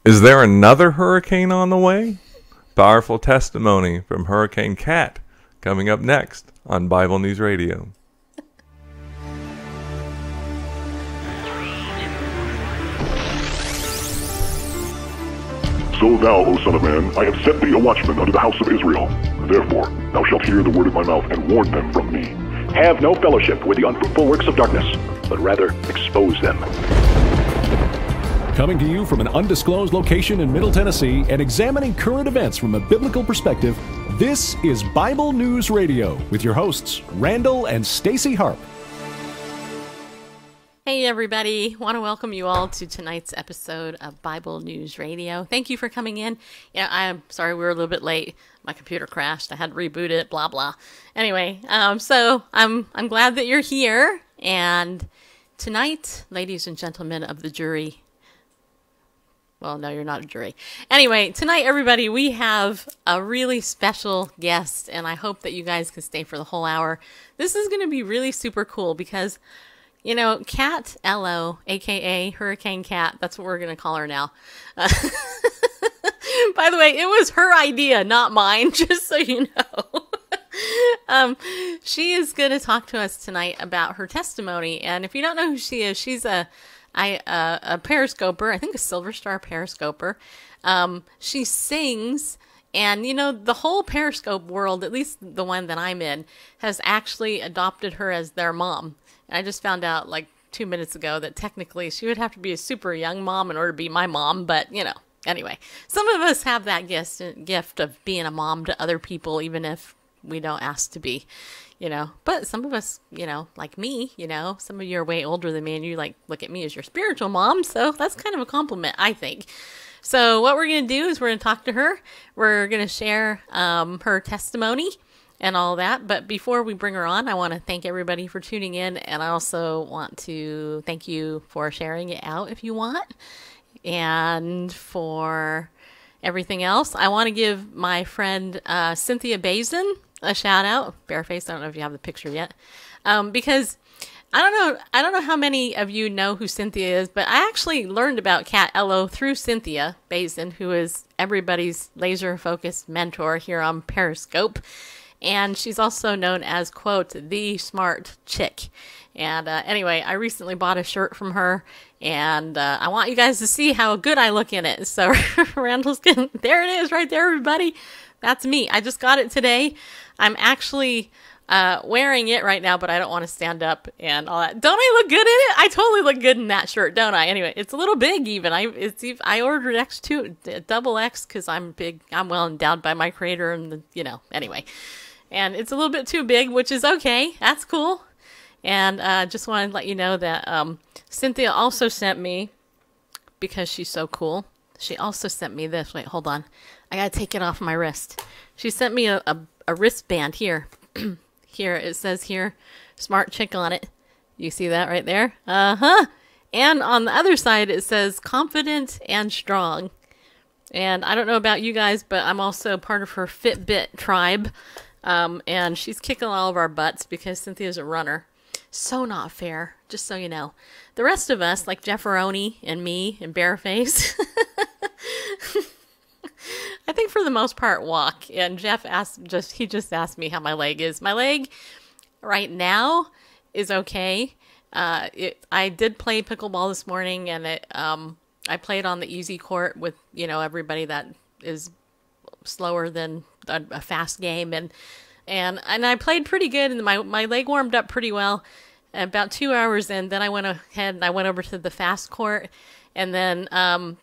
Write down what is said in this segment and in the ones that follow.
Is there another hurricane on the way? Powerful testimony from Hurricane Kat coming up next on Bible News Radio. So thou, O son of man, I have set thee a watchman unto the house of Israel. Therefore, thou shalt hear the word of my mouth, and warn them from me. Have no fellowship with the unfruitful works of darkness, but rather expose them. Coming to you from an undisclosed location in Middle Tennessee and examining current events from a biblical perspective, this is Bible News Radio with your hosts, Randall and Stacy Harp. Hey everybody, want to welcome you all to tonight's episode of Bible News Radio. Thank you for coming in. Yeah, I'm sorry we were a little bit late. My computer crashed. I had to reboot it, blah blah. Anyway, so I'm glad that you're here. And tonight, ladies and gentlemen of the jury, well, no, you're not a jury. Anyway, tonight, everybody, we have a really special guest, and I hope that you guys can stay for the whole hour. This is going to be really super cool because, you know, Kat Ello, a.k.a. Hurricane Kat, that's what we're going to call her now. By the way, it was her idea, not mine, just so you know. She is going to talk to us tonight about her testimony, and if you don't know who she is, she's a Periscoper, I think a Silver Star Periscoper. She sings, and you know, the whole Periscope world, at least the one that I'm in, has actually adopted her as their mom. And I just found out like 2 minutes ago that technically she would have to be a super young mom in order to be my mom, but you know, anyway. Some of us have that gift of being a mom to other people, even if we don't ask to be. You know, but some of us, you know, like me, you know, some of you are way older than me and you like look at me as your spiritual mom. So that's kind of a compliment, I think. So what we're going to do is we're going to talk to her. We're going to share her testimony and all that. But before we bring her on, I want to thank everybody for tuning in. And I also want to thank you for sharing it out if you want. And for everything else, I want to give my friend Cynthia Bazin a shout out. Bareface, I don't know if you have the picture yet. Because I don't know how many of you know who Cynthia is, but I actually learned about Kat Ello through Cynthia Bazin, who is everybody's laser focused mentor here on Periscope. And she's also known as, quote, the smart chick. And anyway, I recently bought a shirt from her, and I want you guys to see how good I look in it. So Randall's getting, there it is right there, everybody. That's me. I just got it today. I'm actually wearing it right now, but I don't want to stand up and all that. Don't I look good in it? I totally look good in that shirt, don't I? Anyway, it's a little big even. I ordered X2, double X, because I'm big. I'm well endowed by my creator, and you know. Anyway, and it's a little bit too big, which is okay. That's cool. And just wanted to let you know that Cynthia also sent me, because she's so cool. She also sent me this. Wait, hold on. I gotta take it off my wrist. She sent me a wristband here. Here, it says here, smart chick on it. You see that right there? Uh-huh. And on the other side, it says confident and strong. And I don't know about you guys, but I'm also part of her Fitbit tribe. And she's kicking all of our butts because Cynthia's a runner. So not fair, just so you know. The rest of us, like Jefferoni and me and Bareface, I think for the most part walk. And Jeff he just asked me how my leg is. My leg right now is okay. I did play pickleball this morning, and I played on the easy court with, you know, everybody that is slower than a fast game, and I played pretty good, and my leg warmed up pretty well. About 2 hours in, then I went ahead and I went over to the fast court, and then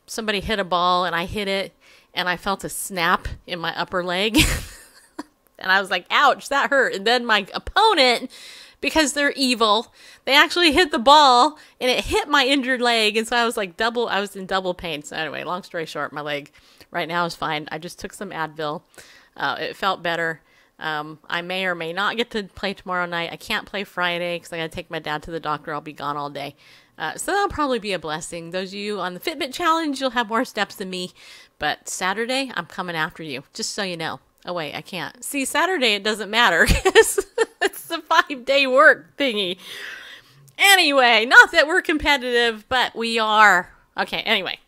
somebody hit a ball, and I hit it, and I felt a snap in my upper leg. And I was like, ouch, that hurt. And then my opponent, because they're evil, they actually hit the ball, and it hit my injured leg. And so I was like I was in double pain. So anyway, long story short, my leg right now is fine. I just took some Advil. It felt better. I may or may not get to play tomorrow night. I can't play Friday because I got to take my dad to the doctor. I'll be gone all day. So that'll probably be a blessing. Those of you on the Fitbit challenge, you'll have more steps than me. But Saturday, I'm coming after you, just so you know. Oh, wait, I can't. See, Saturday, it doesn't matter because it's a 5-day work thingy. Anyway, not that we're competitive, but we are. Okay, anyway.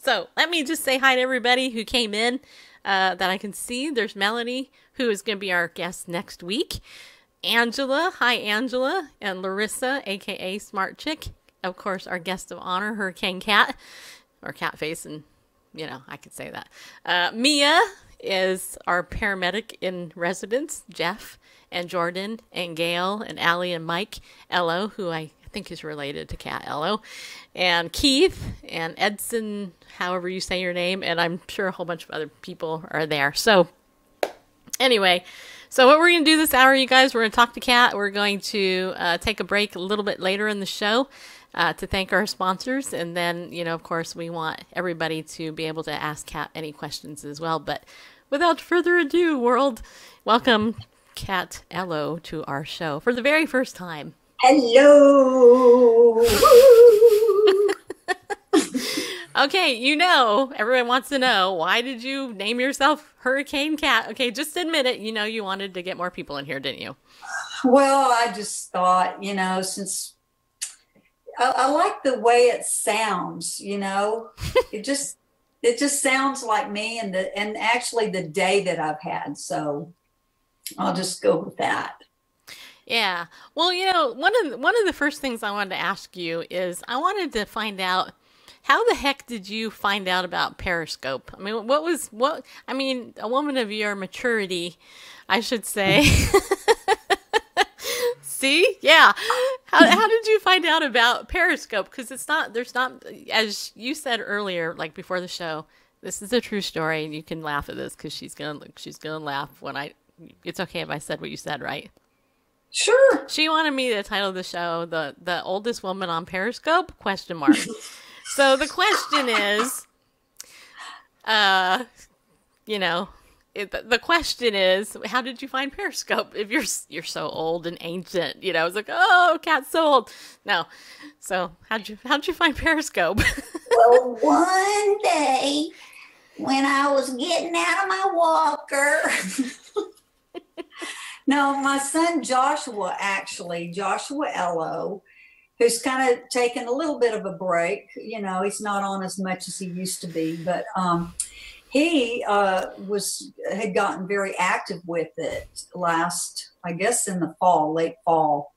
So let me just say hi to everybody who came in that I can see. There's Melanie, who is going to be our guest next week. Angela, hi Angela, and Larissa, aka Smart Chick, of course, our guest of honor, Hurricane Cat, or Cat Face, and I could say that. Mia is our paramedic in residence, Jeff, and Jordan, and Gail, and Allie, and Mike, Ello, who I think is related to Cat Ello, and Keith, and Edson, however you say your name, and I'm sure a whole bunch of other people are there. So, anyway, so what we're going to do this hour, you guys, we're going to talk to Cat. We're going to take a break a little bit later in the show to thank our sponsors. And then, of course, we want everybody to be able to ask Cat any questions as well. But without further ado, world, welcome Cat Ello to our show for the very first time. Hello. Okay, everyone wants to know, why did you name yourself Hurricane Cat? Okay, just admit it. You wanted to get more people in here, didn't you? Well, I just thought, since I like the way it sounds, it just sounds like me and actually the day that I've had. So I'll just go with that. Yeah. Well, one of the first things I wanted to ask you is I wanted to find out, how the heck did you find out about Periscope? I mean, a woman of your maturity, I should say. See? Yeah. How did you find out about Periscope? Because there's not, as you said earlier, like before the show, this is a true story, and you can laugh at this because she's gonna laugh when it's okay if I said what you said, right? Sure. She wanted me to title the show the oldest woman on Periscope ? So the question is, the question is, how did you find Periscope if you're so old and ancient? I was like, oh, Cat's so old. No. So how'd you find Periscope? Well, one day when I was getting out of my walker, no, my son Joshua Ello, who's kind of taken a little bit of a break. He's not on as much as he used to be, but he had gotten very active with it last, I guess, in the late fall.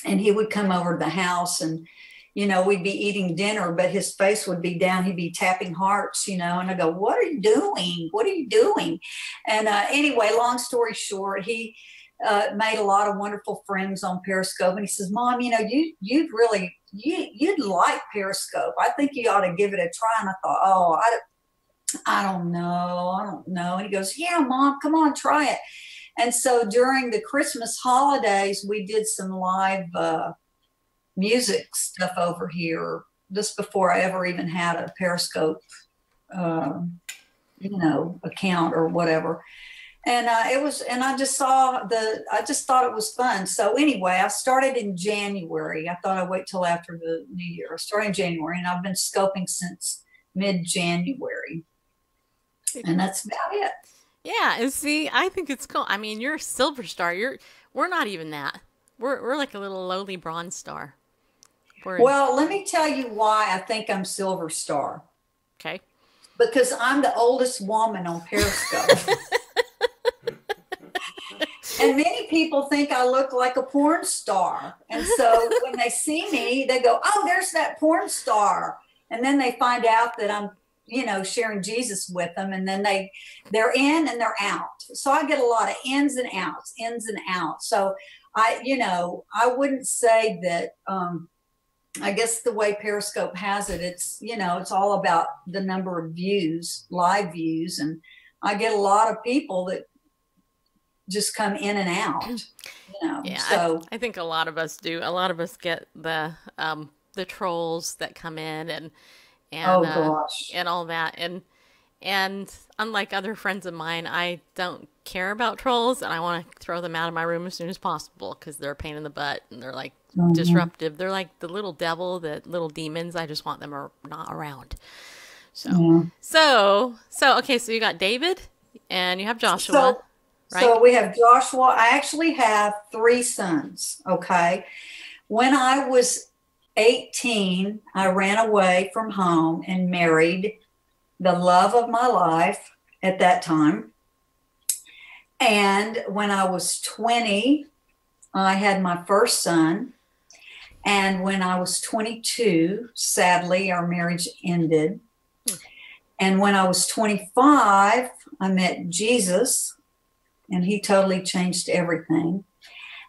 And he would come over to the house and, we'd be eating dinner, but his face would be down. He'd be tapping hearts, and I go, what are you doing? What are you doing? And anyway, long story short, he made a lot of wonderful friends on Periscope. And he says, Mom, you'd like Periscope. I think you ought to give it a try. And I thought, I don't know. And he goes, yeah, Mom, come on, try it. And so during the Christmas holidays, we did some live music stuff over here just before I ever even had a Periscope, account or whatever. And I just thought it was fun. So anyway, I started in January. I thought I'd wait till after the new year. I started in January, and I've been scoping since mid-January. And that's about it. Yeah, and see, I think it's cool. I mean, you're a silver star. We're not even that. We're like a little lowly bronze star. Well, let me tell you why I think I'm silver star. Okay. Because I'm the oldest woman on Periscope. And many people think I look like a porn star. And so when they see me, they go, oh, there's that porn star. And then they find out that I'm, sharing Jesus with them. And then they're in and they're out. So I get a lot of ins and outs. So I wouldn't say that, I guess the way Periscope has it, it's all about the number of views, live views. And I get a lot of people that just come in and out, Yeah, so I think a lot of us do. A lot of us get the trolls that come in and oh gosh, and all that. And unlike other friends of mine, I don't care about trolls, and I want to throw them out of my room as soon as possible because they're a pain in the butt and they're like disruptive. They're like the little devil, the little demons. I just want them not around. So okay, so you got David and you have Joshua. Right? So we have Joshua. I actually have 3 sons. Okay. When I was 18, I ran away from home and married the love of my life at that time. And when I was 20, I had my first son. And when I was 22, sadly, our marriage ended. And when I was 25, I met Jesus, and he totally changed everything.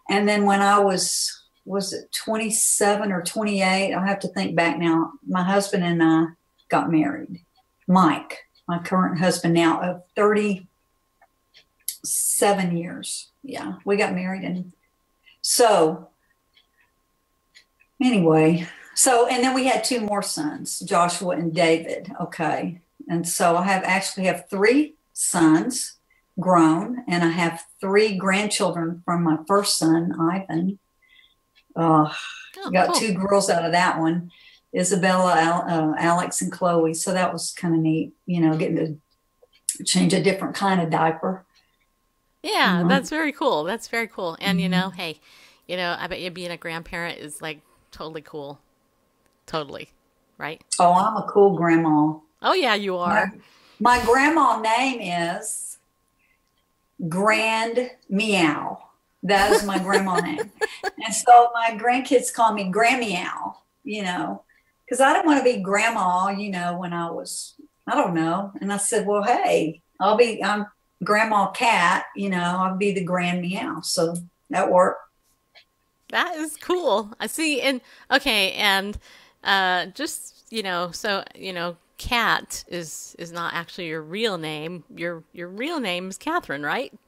And then when I was it 27 or 28? I'll have to think back now. My husband and I got married. Mike, my current husband now of 37 years. Yeah, we got married. And so anyway, and then we had two more sons, Joshua and David. Okay. And so I actually have three sons grown, and I have three grandchildren from my first son, Ivan. Got two girls out of that one, Isabella, Alex, and Chloe. So that was kind of neat, getting to change a different kind of diaper. Yeah, that's very cool. That's very cool. And, hey, I bet you being a grandparent is like totally cool. Totally. Right? Oh, I'm a cool grandma. Oh, yeah, you are. My grandma name is Grand Meow. That is my grandma name. And so my grandkids call me Grandmeow, because I didn't want to be grandma, when I was, I don't know. And I said, well, hey, I'm Grandma Cat, I'll be the Grand Meow. So that worked. That is cool. I see. And okay. And just, Cat is not actually your real name. Your real name is Catherine, right?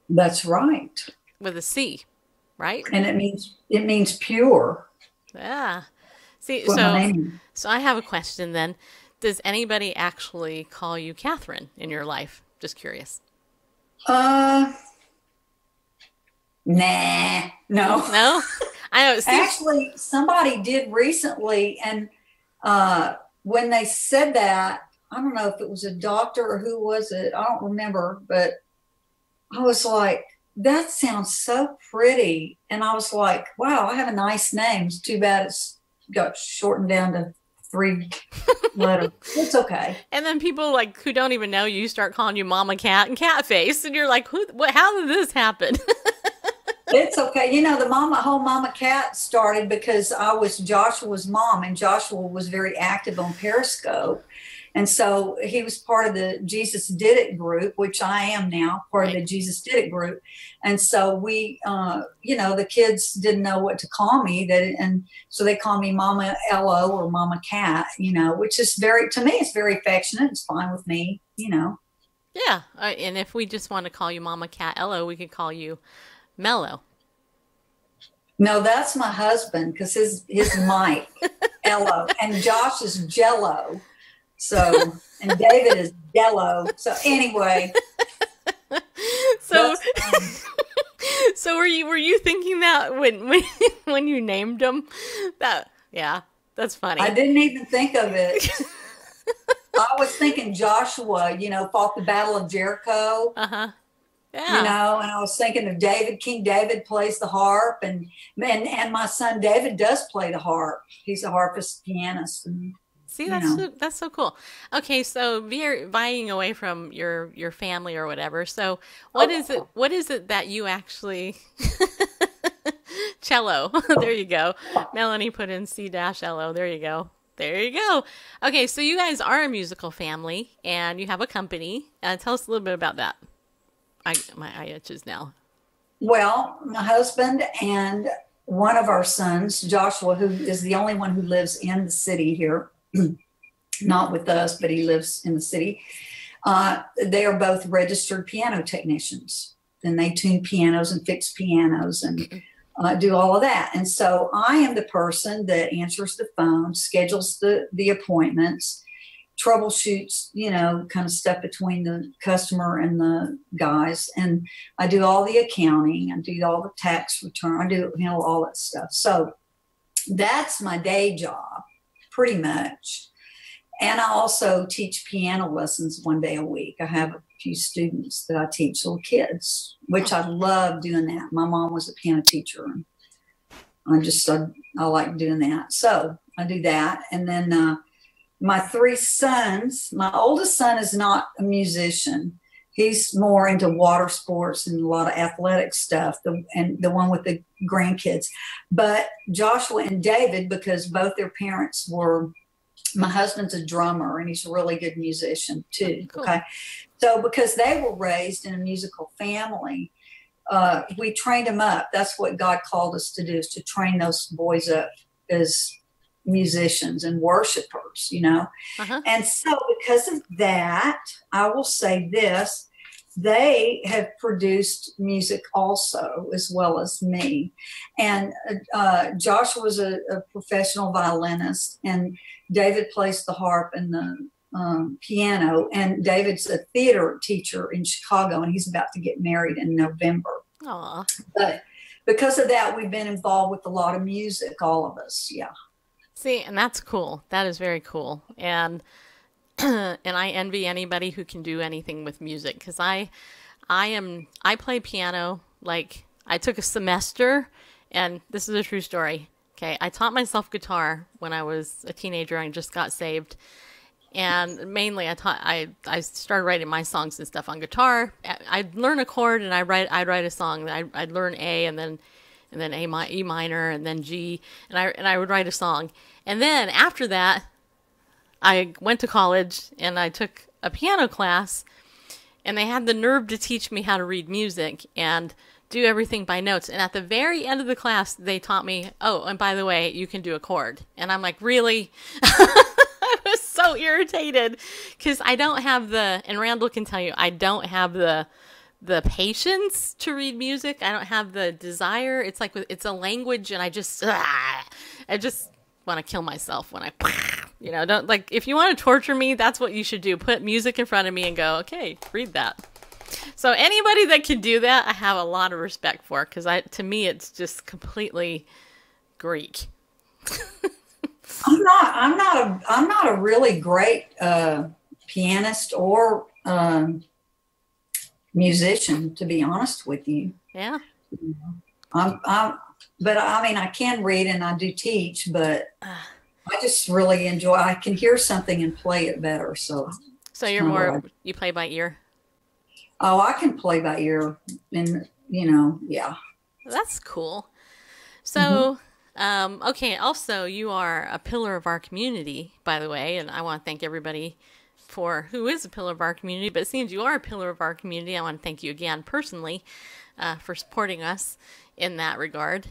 That's right. With a C, right? And it means pure. Yeah. See, so I have a question then. Does anybody actually call you Catherine in your life? Just curious. Nah, no. No? I know. Actually, somebody did recently, and when they said that, I don't know if it was a doctor or who was it. I don't remember, but I was like, that sounds so pretty. And I was like, wow, I have a nice name. It's too bad it's got shortened down to 3 letters. It's okay. And then people who don't even know you start calling you Mama Cat and Cat Face, and you're like, how did this happen? It's okay. The whole Mama Cat started because I was Joshua's mom, and Joshua was very active on Periscope. And so he was part of the Jesus Did It group, which I am now, part of the Jesus Did It group. And so we, the kids didn't know what to call me, and so they call me Mama Ello or Mama Cat, which is to me, it's very affectionate. It's fine with me, Yeah. And if we just want to call you Mama Cat Ello, we could call you Mellow. No, that's my husband, because his Mike Ello, and Josh is Jello. So, and David is Jello. So anyway. So were you thinking that when you named him? That's funny. I didn't even think of it. I was thinking Joshua, fought the Battle of Jericho. Uh-huh. Yeah. And I was thinking of David. King David plays the harp, and my son David does play the harp. He's a harpist, pianist. And, see, that's so cool. Okay, so vying away from your family or whatever. So what is it that you actually cello? There you go. Melanie put in C-L-O. There you go. There you go. Okay, so you guys are a musical family, and you have a company. Tell us a little bit about that. My eye itches now. Well, my husband and one of our sons, Joshua, who is the only one who lives in the city here, not with us, but he lives in the city. They are both registered piano technicians, and they tune pianos and fix pianos and do all of that. And so I am the person that answers the phone, schedules the appointments, troubleshoots, kind of stuff between the customer and the guys. And I do all the accounting. I do all the tax return. I handle all that stuff. So that's my day job, pretty much. And I also teach piano lessons 1 day a week. I have a few students that I teach, little kids, which I love doing that. My mom was a piano teacher, and I like doing that. So I do that. And then my three sons, my oldest son is not a musician. He's more into water sports and a lot of athletic stuff, and the one with the grandkids. But Joshua and David, because both their parents were, my husband's a drummer and he's a really good musician too. Cool. Okay. So because they were raised in a musical family, we trained them up. That's what God called us to do, is to train those boys up as musicians and worshipers, you know. And so because of that, I will say this, they have produced music also, as well as me. And Joshua was a professional violinist, and David plays the harp and the piano. And David's a theater teacher in Chicago, and he's about to get married in November. Aww. But because of that, we've been involved with a lot of music, all of us. Yeah. See, and that's cool. That is very cool. And and I envy anybody who can do anything with music, because I play piano. Like, I took a semester, and this is a true story. Okay, I taught myself guitar when I was a teenager and just got saved. And mainly I started writing my songs and stuff on guitar. I'd learn a chord and I'd write a song. I'd learn A and then E minor and then G, and I would write a song. And then after that, I went to college and I took a piano class, and they had the nerve to teach me how to read music and do everything by notes. And at the very end of the class, they taught me, oh, and by the way, you can do a chord. And I'm like, really? I was so irritated because I don't have and Randall can tell you, I don't have the patience to read music. I don't have the desire. It's like, it's a language, and I just want to kill myself when I, you know, don't, like, if you want to torture me, that's what you should do. Put music in front of me and go, okay, read that. So anybody that can do that, I have a lot of respect for, because to me, it's just completely Greek. I'm not a really great pianist or musician, to be honest with you. Yeah. But I mean, I can read and I do teach, but I just really enjoy. I can hear something and play it better. So you're more, you play by ear? Oh, I can play by ear, and you know, yeah. That's cool. So, okay. Also, you are a pillar of our community, by the way, and I want to thank everybody who is a pillar of our community. But it seems you are a pillar of our community. I want to thank you again personally for supporting us in that regard,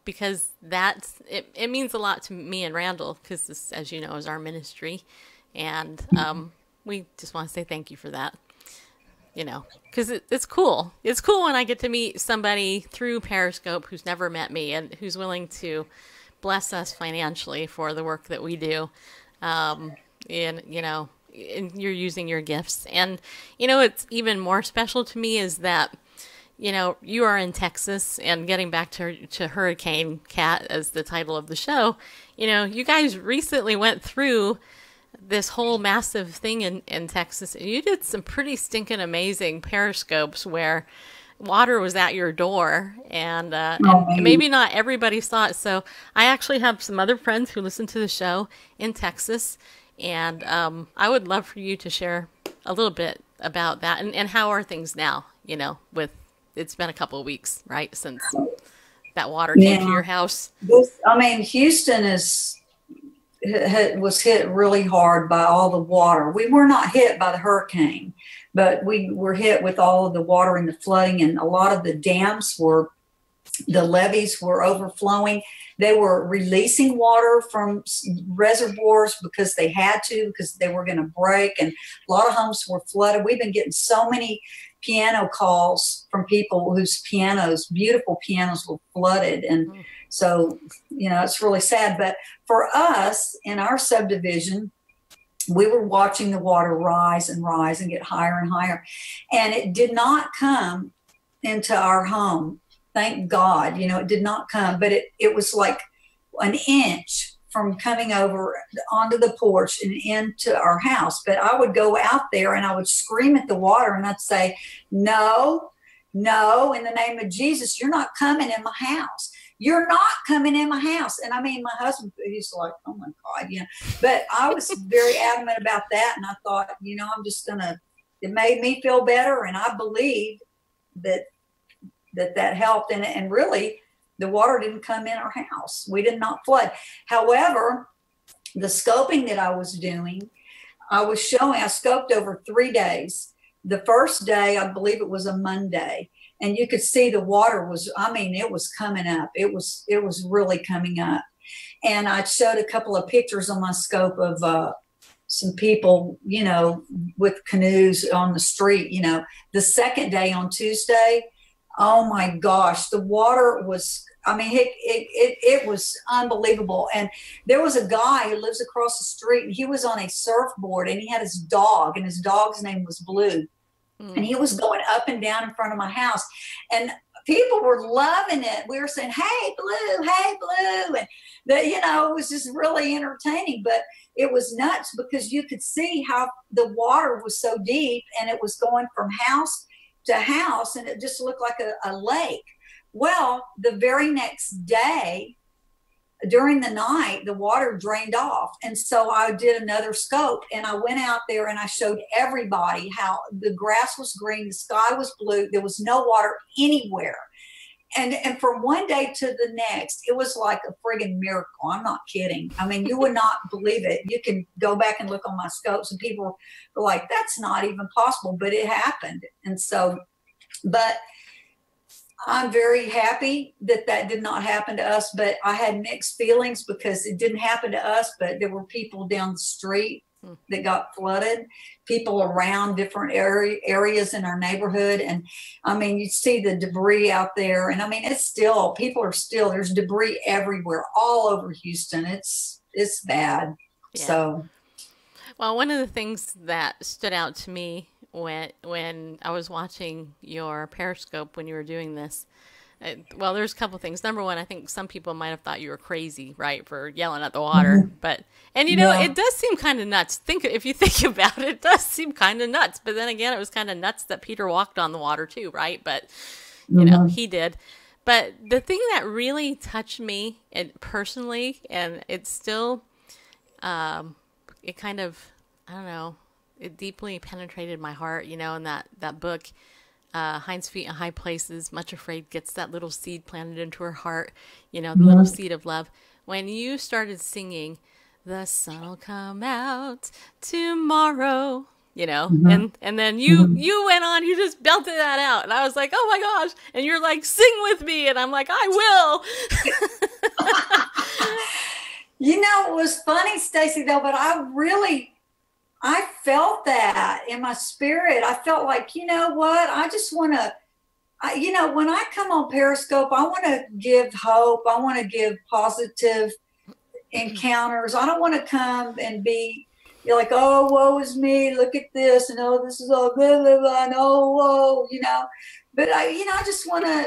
because it means a lot to me and Randall, because this, as you know, is our ministry, and we just want to say thank you for that. You know, because it's cool. It's cool when I get to meet somebody through Periscope who's never met me and who's willing to bless us financially for the work that we do. And, you know, and you're using your gifts. And, you know, it's even more special to me is that, you know, you are in Texas, and getting back to Hurricane Cat as the title of the show, you know, you guys recently went through this whole massive thing in Texas. You did some pretty stinking amazing periscopes where water was at your door, and maybe not everybody saw it. So I actually have some other friends who listen to the show in Texas, and I would love for you to share a little bit about that, and how are things now, you know, it's been a couple of weeks, right, since that water came to your house. Houston was hit really hard by all the water. We were not hit by the hurricane, but we were hit with all of the water and the flooding, and a lot of the the levees were overflowing. They were releasing water from reservoirs because they had to, because they were going to break, and a lot of homes were flooded. We've been getting so many piano calls from people whose beautiful pianos were flooded. And so, you know, it's really sad. But for us in our subdivision, we were watching the water rise and rise and get higher and higher. And it did not come into our home. Thank God, you know, it did not come, but it was like an inch from coming over onto the porch and into our house. But I would go out there and I would scream at the water, and I'd say, no, in the name of Jesus, you're not coming in my house. you're not coming in my house. And I mean, my husband, he's like, oh my God, but I was very adamant about that. And I thought, I'm just gonna, it made me feel better. And I believed that helped. And really the water didn't come in our house. We did not flood. However, the scoping that I was doing, I scoped over 3 days. The first day, I believe it was a Monday, and you could see the water was, it was coming up. It was really coming up. And I showed a couple of pictures on my scope of some people, with canoes on the street. The second day on Tuesday, oh my gosh, the water was, it was unbelievable. And there was a guy who lives across the street, and he was on a surfboard, and he had his dog, and his dog's name was Blue. And he was going up and down in front of my house, and people were loving it. We were saying, hey, Blue, and it was just really entertaining. But it was nuts because you could see how the water was so deep, and it was going from house to house, and it just looked like a lake. Well, the very next day, during the night, the water drained off. And so I did another scope, and I went out there and I showed everybody how the grass was green, the sky was blue, there was no water anywhere. And from one day to the next, it was like a friggin' miracle. I'm not kidding. You would not believe it. You can go back and look on my scopes, and people were like, that's not even possible, but it happened. And so, but I'm very happy that did not happen to us, but I had mixed feelings because it didn't happen to us, but there were people down the street that got flooded, people around different areas in our neighborhood. And you see the debris out there, and it's still, there's debris everywhere, all over Houston. It's bad. Yeah. So. Well, one of the things that stood out to me when I was watching your Periscope when you were doing this, there's a couple things. Number one, I think some people might have thought you were crazy, right, for yelling at the water. But it does seem kind of nuts. If you think about it, it does seem kind of nuts. But then again, it was kind of nuts that Peter walked on the water too, right? But he did. But the thing that really touched me personally, and it's still, it kind of, I don't know, it deeply penetrated my heart, in that book, Hind's Feet in High Places, Much Afraid, gets that little seed planted into her heart, the little seed of love. When you started singing, the sun will come out tomorrow, and then you went on, you just belted that out. And I was like, oh my gosh. And you're like, sing with me. And I'm like, I will. It was funny, Stacy, though, but I felt that in my spirit. I felt like, you know what? I just want to, when I come on Periscope, I want to give hope. I want to give positive encounters. I don't want to come and be like, oh, woe is me. Look at this. And oh, this is all blah, blah, blah. And oh, whoa, But I just want to,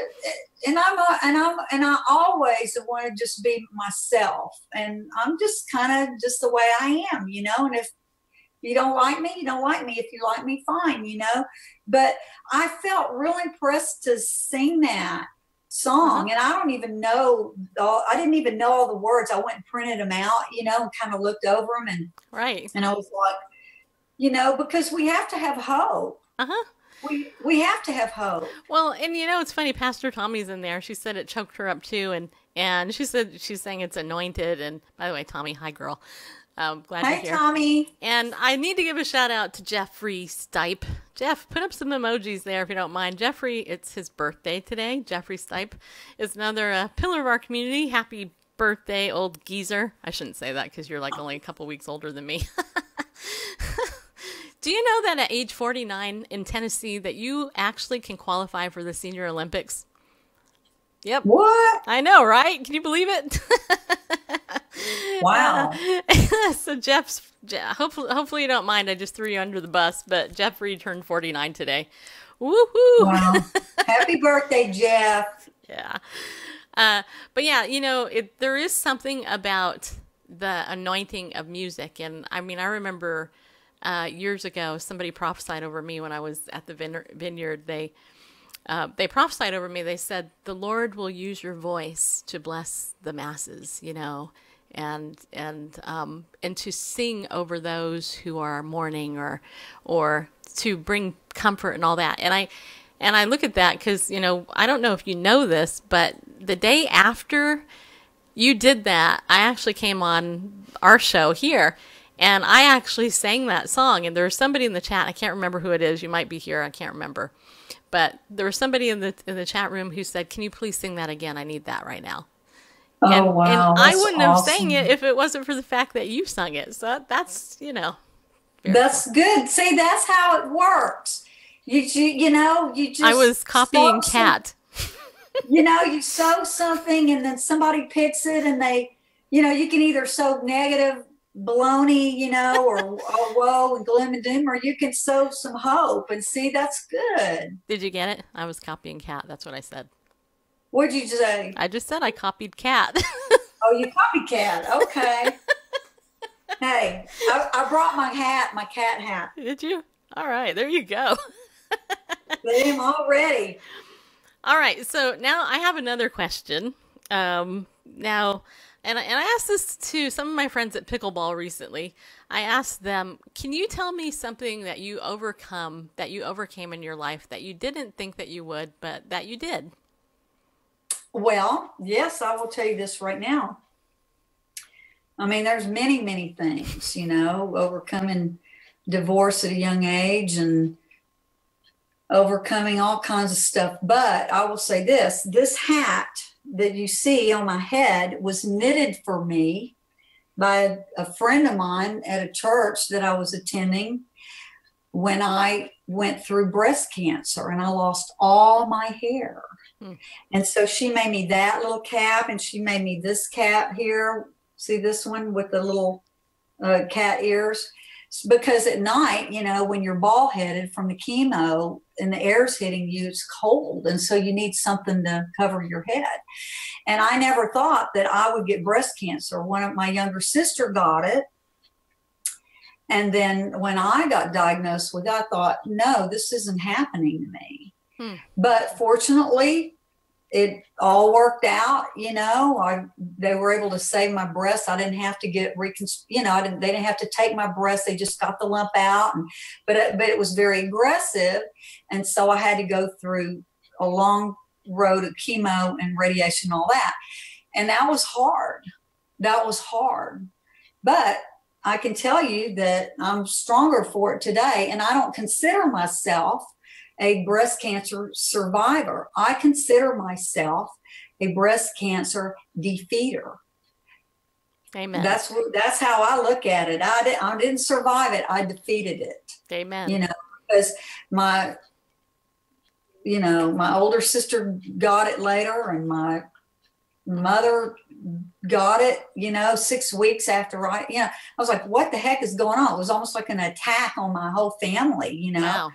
and I always want to just be myself. And I'm just kind of just the way I am, And if you don't like me, you don't like me. If you like me, fine, But I felt real impressed to sing that song. And I didn't even know all the words. I went and printed them out, and kind of looked over them. And right. And I was like, because we have to have hope. Uh-huh. We have to have hope. Well, and it's funny, Pastor Tommy's in there. She said it choked her up too. And she said, she's saying it's anointed. And by the way, Tommy, hi girl. Glad you're here. Tommy. And I need to give a shout out to Jeffrey Stipe. Jeff, put up some emojis there if you don't mind. Jeffrey, it's his birthday today. Jeffrey Stipe is another pillar of our community. Happy birthday, old geezer. I shouldn't say that because you're like only a couple weeks older than me. Do you know that at age 49 in Tennessee that you actually can qualify for the Senior Olympics? Yep. What? I know, right? Can you believe it? Wow. So hopefully you don't mind. I just threw you under the bus, but Jeffrey turned 49 today. Woohoo! Wow. Happy birthday, Jeff. Yeah. But yeah, there is something about the anointing of music. And I remember years ago, somebody prophesied over me when I was at the vineyard. they prophesied over me. They said, the Lord will use your voice to bless the masses, you know, and to sing over those who are mourning, or to bring comfort and all that. And I look at that because, you know, I don't know if you know this, but the day after you did that, I actually came on our show here, and I actually sang that song. And there was somebody in the chat, I can't remember who it is. You might be here, I can't remember. But there was somebody in the chat room who said, "Can you please sing that again? I need that right now." Oh, wow. And I wouldn't awesome. have sang it if it wasn't for the fact that you sung it. So that's, you know. That's good. See, that's how it works. You know, you just. I was copying Kat. You know, you sow something and then somebody picks it, and they, you know, you can either sow negative baloney, you know, or woe and gloom and doom, or you can sow some hope. And see, that's good. Did you get it? I was copying Kat. That's what I said. What'd you say? I just said I copied Kat. Oh, you copied Kat. Okay. Hey, I brought my cat hat. Did you? All right, there you go. I'm all ready. All right, so now I have another question. Now, and I asked this to some of my friends at pickleball recently. I asked them, can you tell me something that you overcame in your life that you didn't think that you would, but that you did? Well, yes, I will tell you this right now. I mean, there's many, many things, you know, overcoming divorce at a young age and overcoming all kinds of stuff. But I will say this hat that you see on my head was knitted for me by a friend of mine at a church that I was attending when I went through breast cancer and I lost all my hair. And so she made me that little cap, and she made me this cap here. See this one with the little cat ears? Because at night, you know, when you're bald headed from the chemo and the air's hitting you, it's cold. And so you need something to cover your head. And I never thought that I would get breast cancer. One of my younger sister got it. And then when I got diagnosed with it, I thought, no, this isn't happening to me. But fortunately, it all worked out. You know, they were able to save my breast. I didn't have to get they didn't have to take my breast. They just got the lump out. But it was very aggressive, and so I had to go through a long road of chemo and radiation and all that, and that was hard. But I can tell you that I'm stronger for it today, and I don't consider myself a breast cancer survivor. I consider myself a breast cancer defeater. Amen. That's how I look at it. I didn't survive it. I defeated it. Amen. You know, because my older sister got it later, and my mother got it, 6 weeks after I was like, what the heck is going on? It was almost like an attack on my whole family, Wow.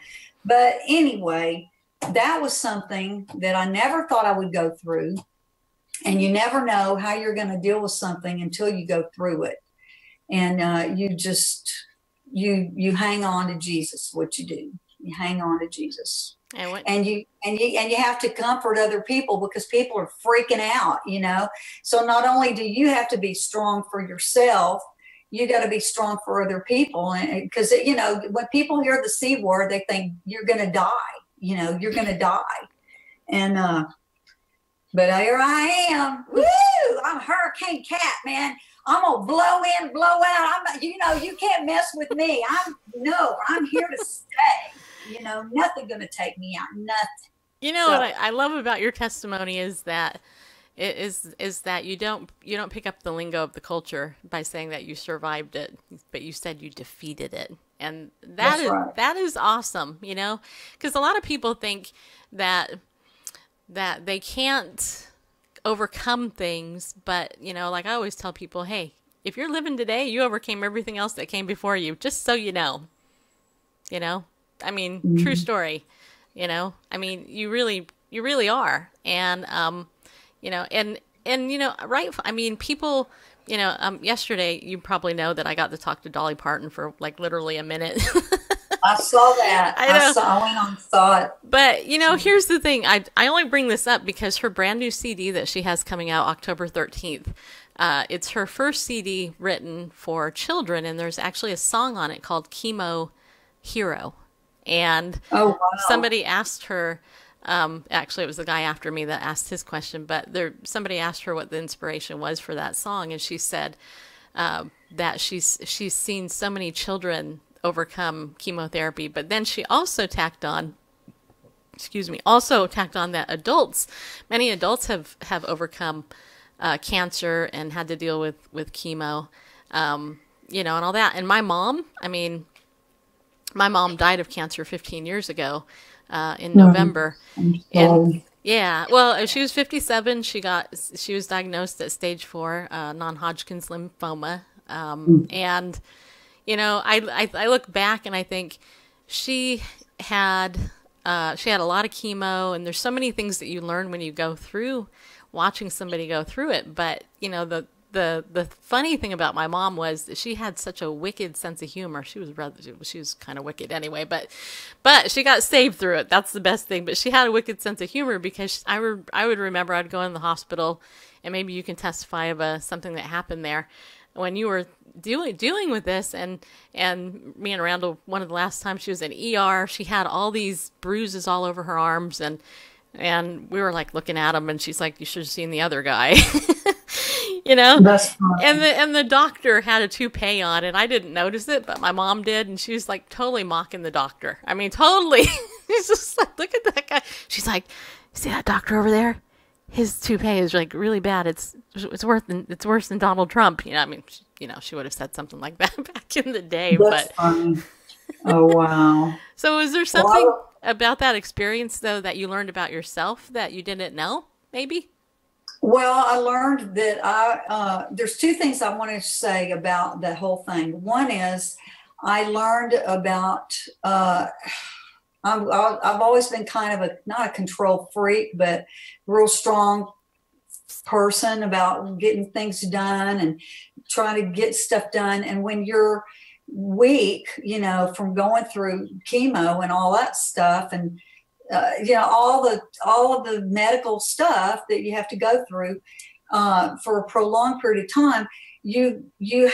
But anyway, that was something that I never thought I would go through. And you never know how you're going to deal with something until you go through it. And you hang on to Jesus. What you do, you hang on to Jesus. And you have to comfort other people, because people are freaking out, So not only do you have to be strong for yourself, you got to be strong for other people. And because, when people hear the C word, they think you're going to die, you're going to die. And, but here I am. Woo! I'm Hurricane Cat, man. I'm going to blow in, blow out. You can't mess with me. I'm here to stay. Nothing going to take me out. Nothing. What I love about your testimony is that is that you don't pick up the lingo of the culture by saying that you survived it, but you said you defeated it. And that is awesome, because a lot of people think that they can't overcome things, but like I always tell people, hey, if you're living today, you overcame everything else that came before you, just so you know. I mean, true story. I mean, you really are. And right. I mean, people, yesterday, you probably know that I got to talk to Dolly Parton for like literally a minute. I saw that. I know. I went on and saw it. But, you know, here's the thing. I only bring this up because her brand new CD that she has coming out October 13th, it's her first CD written for children, and there's actually a song on it called Chemo Hero. And somebody asked her, actually it was the guy after me that asked his question, but somebody asked her what the inspiration was for that song, and she said that she's seen so many children overcome chemotherapy, but then she also tacked on that many adults have overcome cancer and had to deal with chemo, you know, and all that. And my mom died of cancer 15 years ago in November. And yeah, well, she was 57. She was diagnosed at stage 4 non-Hodgkin's lymphoma. And, you know, I look back and I think she had a lot of chemo, and there's so many things that you learn when you go through watching somebody go through it. But, you know, the funny thing about my mom was that she had such a wicked sense of humor. She was kind of wicked anyway, but she got saved through it. That's the best thing. But she had a wicked sense of humor because I would remember I'd go in the hospital, and maybe you can testify of something that happened there when you were dealing with this, and me and Randall, one of the last times she was in ER, she had all these bruises all over her arms, and we were like looking at them, and she's like, "You should have seen the other guy." You know, and the doctor had a toupee on, and I didn't notice it, but my mom did, and she was like totally mocking the doctor. I mean, totally. She's just like, "Look at that guy." She's like, "See that doctor over there? His toupee is like really bad. It's worse than Donald Trump." You know, I mean, she would have said something like that back in the day. That's funny. Oh wow. So, was there something about that experience though that you learned about yourself that you didn't know? Maybe. Well, I learned that there's two things I wanted to say about the whole thing. One is I learned about, I've always been kind of not a control freak, but real strong person about getting things done and trying to get stuff done. And when you're weak, you know, from going through chemo and all that stuff, and you know, all of the medical stuff that you have to go through for a prolonged period of time, you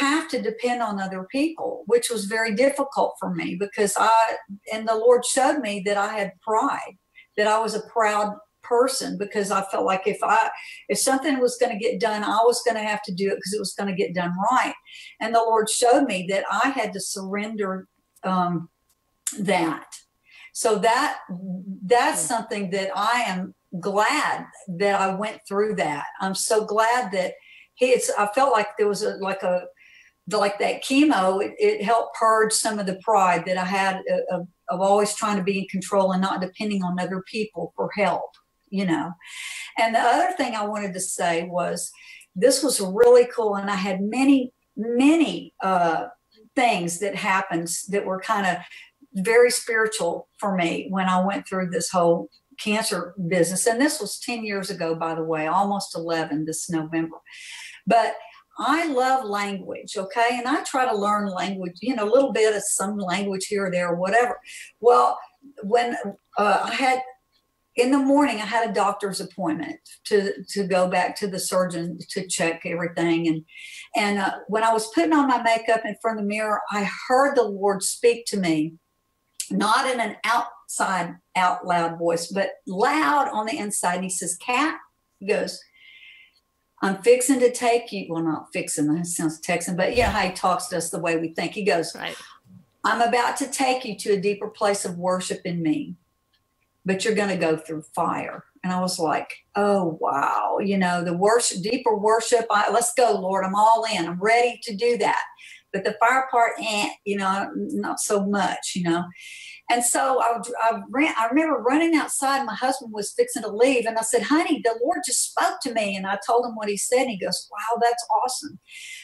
have to depend on other people, which was very difficult for me because the Lord showed me that I had pride, that I was a proud person, because I felt like if something was going to get done, I was going to have to do it because it was going to get done right. And the Lord showed me that I had to surrender that. So that's something that I am glad that I went through that. I'm so glad that I felt like there was like that chemo, it helped purge some of the pride that I had of always trying to be in control and not depending on other people for help, you know. And the other thing I wanted to say was this was really cool. And I had many things that happened that were kind of very spiritual for me when I went through this whole cancer business. And this was 10 years ago, by the way, almost 11 this November. But I love language, okay? And I try to learn language, you know, a little bit of some language here or there or whatever. Well, when in the morning, I had a doctor's appointment to go back to the surgeon to check everything. And when I was putting on my makeup in front of the mirror, I heard the Lord speak to me, not in an out loud voice, but loud on the inside. And he says, "Kat," he goes, "I'm fixing to take you." Well, not fixing, that sounds Texan, but you know how he talks to us the way we think. He goes, "Right. I'm about to take you to a deeper place of worship in me, but you're going to go through fire." And I was like, oh, wow. You know, the worship, deeper worship. Let's go, Lord. I'm all in. I'm ready to do that. But the fire part, you know, not so much, you know. And so I remember running outside. My husband was fixing to leave. And I said, "Honey, the Lord just spoke to me." And I told him what he said. And he goes, "Wow, that's awesome."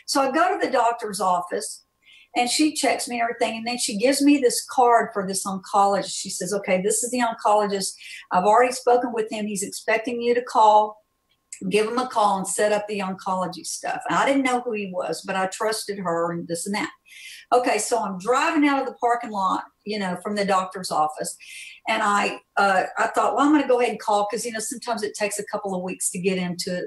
So I go to the doctor's office. And she checks me everything. And then she gives me this card for this oncologist. She says, "Okay, this is the oncologist. I've already spoken with him. He's expecting you to call. Give him a call and set up the oncology stuff." And I didn't know who he was, but I trusted her and this and that. Okay, so I'm driving out of the parking lot, from the doctor's office. And I thought, well, I'm going to go ahead and call because, sometimes it takes a couple of weeks to get into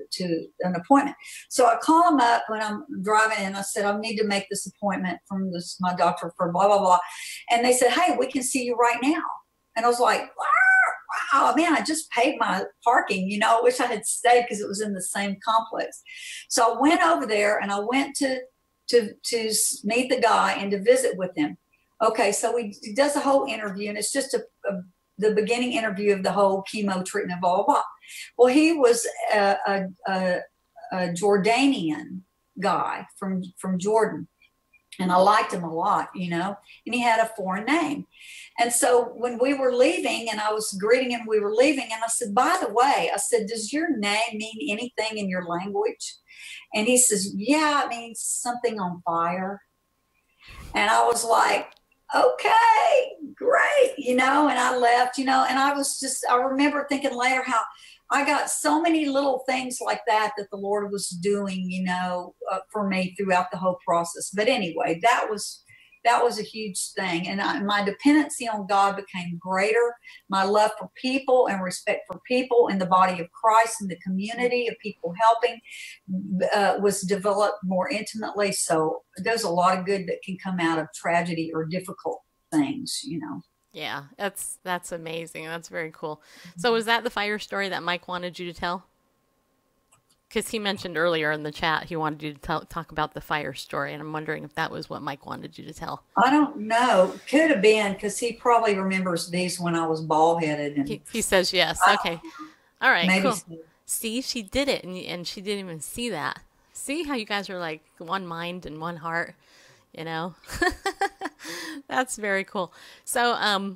an appointment. So I call them up when I'm driving and I said, I need to make this appointment from my doctor for blah, blah, blah. And they said, hey, we can see you right now. And I was like, wow, man, I just paid my parking. I wish I had stayed because it was in the same complex. So I went over there and I went to meet the guy and to visit with him. Okay, so he does a whole interview, and it's just the beginning interview of the whole chemo treatment, blah, blah, blah. Well, he was a Jordanian guy from Jordan, and I liked him a lot, and he had a foreign name. And so when we were leaving, and I was greeting him, we were leaving, and I said, by the way, I said, does your name mean anything in your language? And he says, yeah, it means something on fire. And I was like, okay, great, and I left, and I remember thinking later how I got so many little things like that the Lord was doing, for me throughout the whole process. But anyway, that was a huge thing. And my dependency on God became greater. My love for people and respect for people in the body of Christ and the community of people helping was developed more intimately. So there's a lot of good that can come out of tragedy or difficult things, Yeah, that's amazing. That's very cool. So was that the fire story that Mike wanted you to tell? Because he mentioned earlier in the chat he wanted you to talk about the fire story, and I'm wondering if that was what Mike wanted you to tell. I don't know. Could have been, because he probably remembers these when I was bald-headed. And he says yes. Okay. All right, maybe cool. so. See, she did it, and she didn't even see that. See how you guys are like one mind and one heart, That's very cool. So,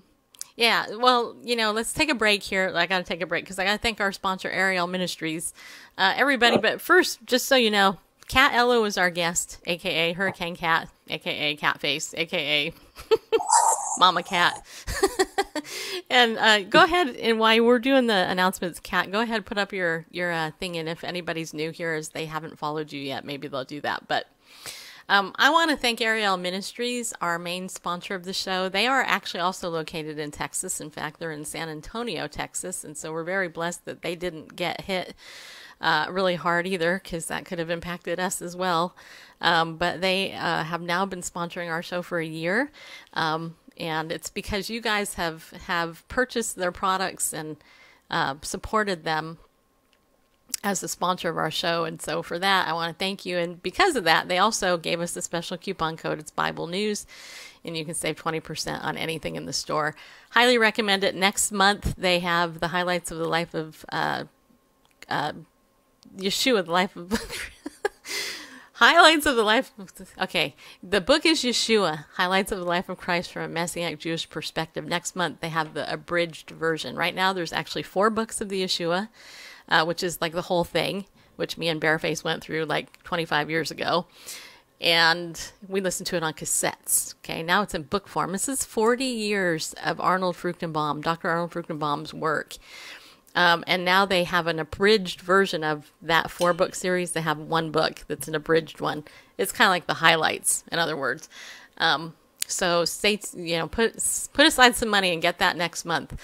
yeah, well, let's take a break here. I got to take a break because I got to thank our sponsor, Ariel Ministries. Everybody, but first, just so you know, Cat Ello is our guest, a.k.a. Hurricane Cat, a.k.a. Cat Face, a.k.a. Mama Cat. And go ahead, and while we're doing the announcements, Cat, go ahead and put up your thing, and if anybody's new here as they haven't followed you yet, maybe they'll do that. But I want to thank Ariel Ministries, our main sponsor of the show. They are actually also located in Texas. In fact, they're in San Antonio, Texas. And so we're very blessed that they didn't get hit really hard either, because that could have impacted us as well. But they have now been sponsoring our show for a year. And it's because you guys have purchased their products and supported them as a sponsor of our show. And so for that, I want to thank you. And because of that, they also gave us a special coupon code. It's Bible News, and you can save 20% on anything in the store. Highly recommend it. Next month, they have the highlights of the life of Yeshua, the life of highlights of the life of, okay, the book is Yeshua, highlights of the life of Christ from a Messianic Jewish perspective. Next month, they have the abridged version. Right now, there's actually 4 books of the Yeshua, which is like the whole thing, which me and Bareface went through like 25 years ago. And we listened to it on cassettes. Okay, now it's in book form. This is 40 years of Arnold Fruchtenbaum, Dr. Arnold Fruchtenbaum's work. And now they have an abridged version of that 4-book series. They have 1 book that's an abridged one. It's kind of like the highlights, in other words. So stay, put aside some money and get that next month.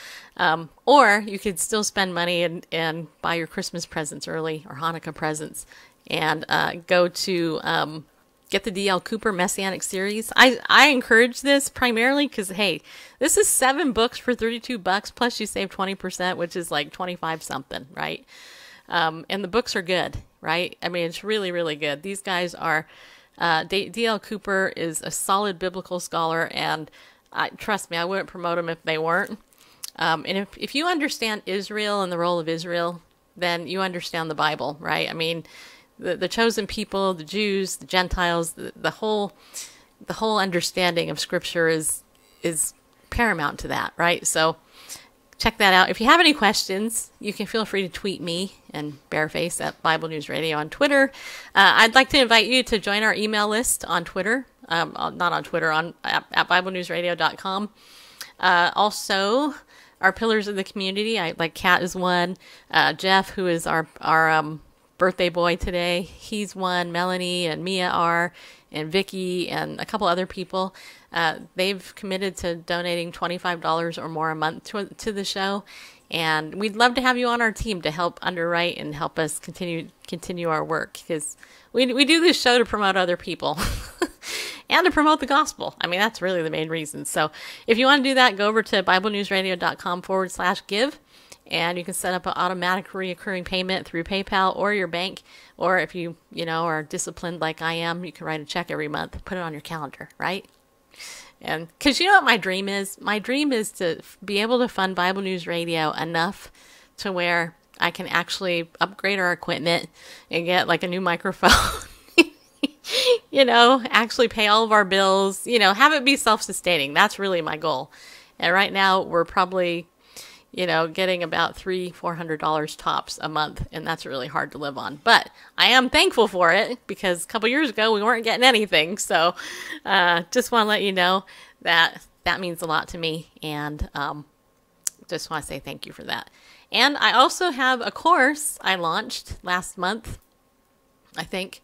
Or you could still spend money and buy your Christmas presents early or Hanukkah presents and go to get the D.L. Cooper Messianic series. I encourage this primarily because, hey, this is 7 books for $32 plus you save 20%, which is like 25 something, right? And the books are good, right? I mean, it's really, really good. These guys are... D.L. Cooper is a solid biblical scholar, and trust me, I wouldn't promote him if they weren't. And if you understand Israel and the role of Israel, then you understand the Bible, right? I mean, the chosen people, the Jews, the Gentiles, the whole understanding of Scripture is paramount to that, right? So check that out. If you have any questions, you can feel free to tweet me and Bareface at Bible News Radio on Twitter. I'd like to invite you to join our email list on Twitter. Not on Twitter, at BibleNewsRadio.com. Also, our pillars of the community. Like Kat is one. Jeff, who is our birthday boy today. He's one. Melanie and Mia are, and Vicky and a couple other people. They've committed to donating $25 or more a month to the show. And we'd love to have you on our team to help underwrite and help us continue our work, because we do this show to promote other people and to promote the gospel. I mean, that's really the main reason. So if you want to do that, go over to BibleNewsRadio.com/give, and you can set up an automatic recurring payment through PayPal or your bank. Or if you are disciplined like I am, you can write a check every month, put it on your calendar, right? And because you know what my dream is? My dream is to be able to fund Bible News Radio enough to where I can actually upgrade our equipment and get like a new microphone, actually pay all of our bills, have it be self-sustaining. That's really my goal. And right now we're probably, getting about $300-400 tops a month. And that's really hard to live on. But I am thankful for it, because a couple years ago we weren't getting anything. So just want to let you know that means a lot to me. And just want to say thank you for that. And I also have a course I launched last month, I think.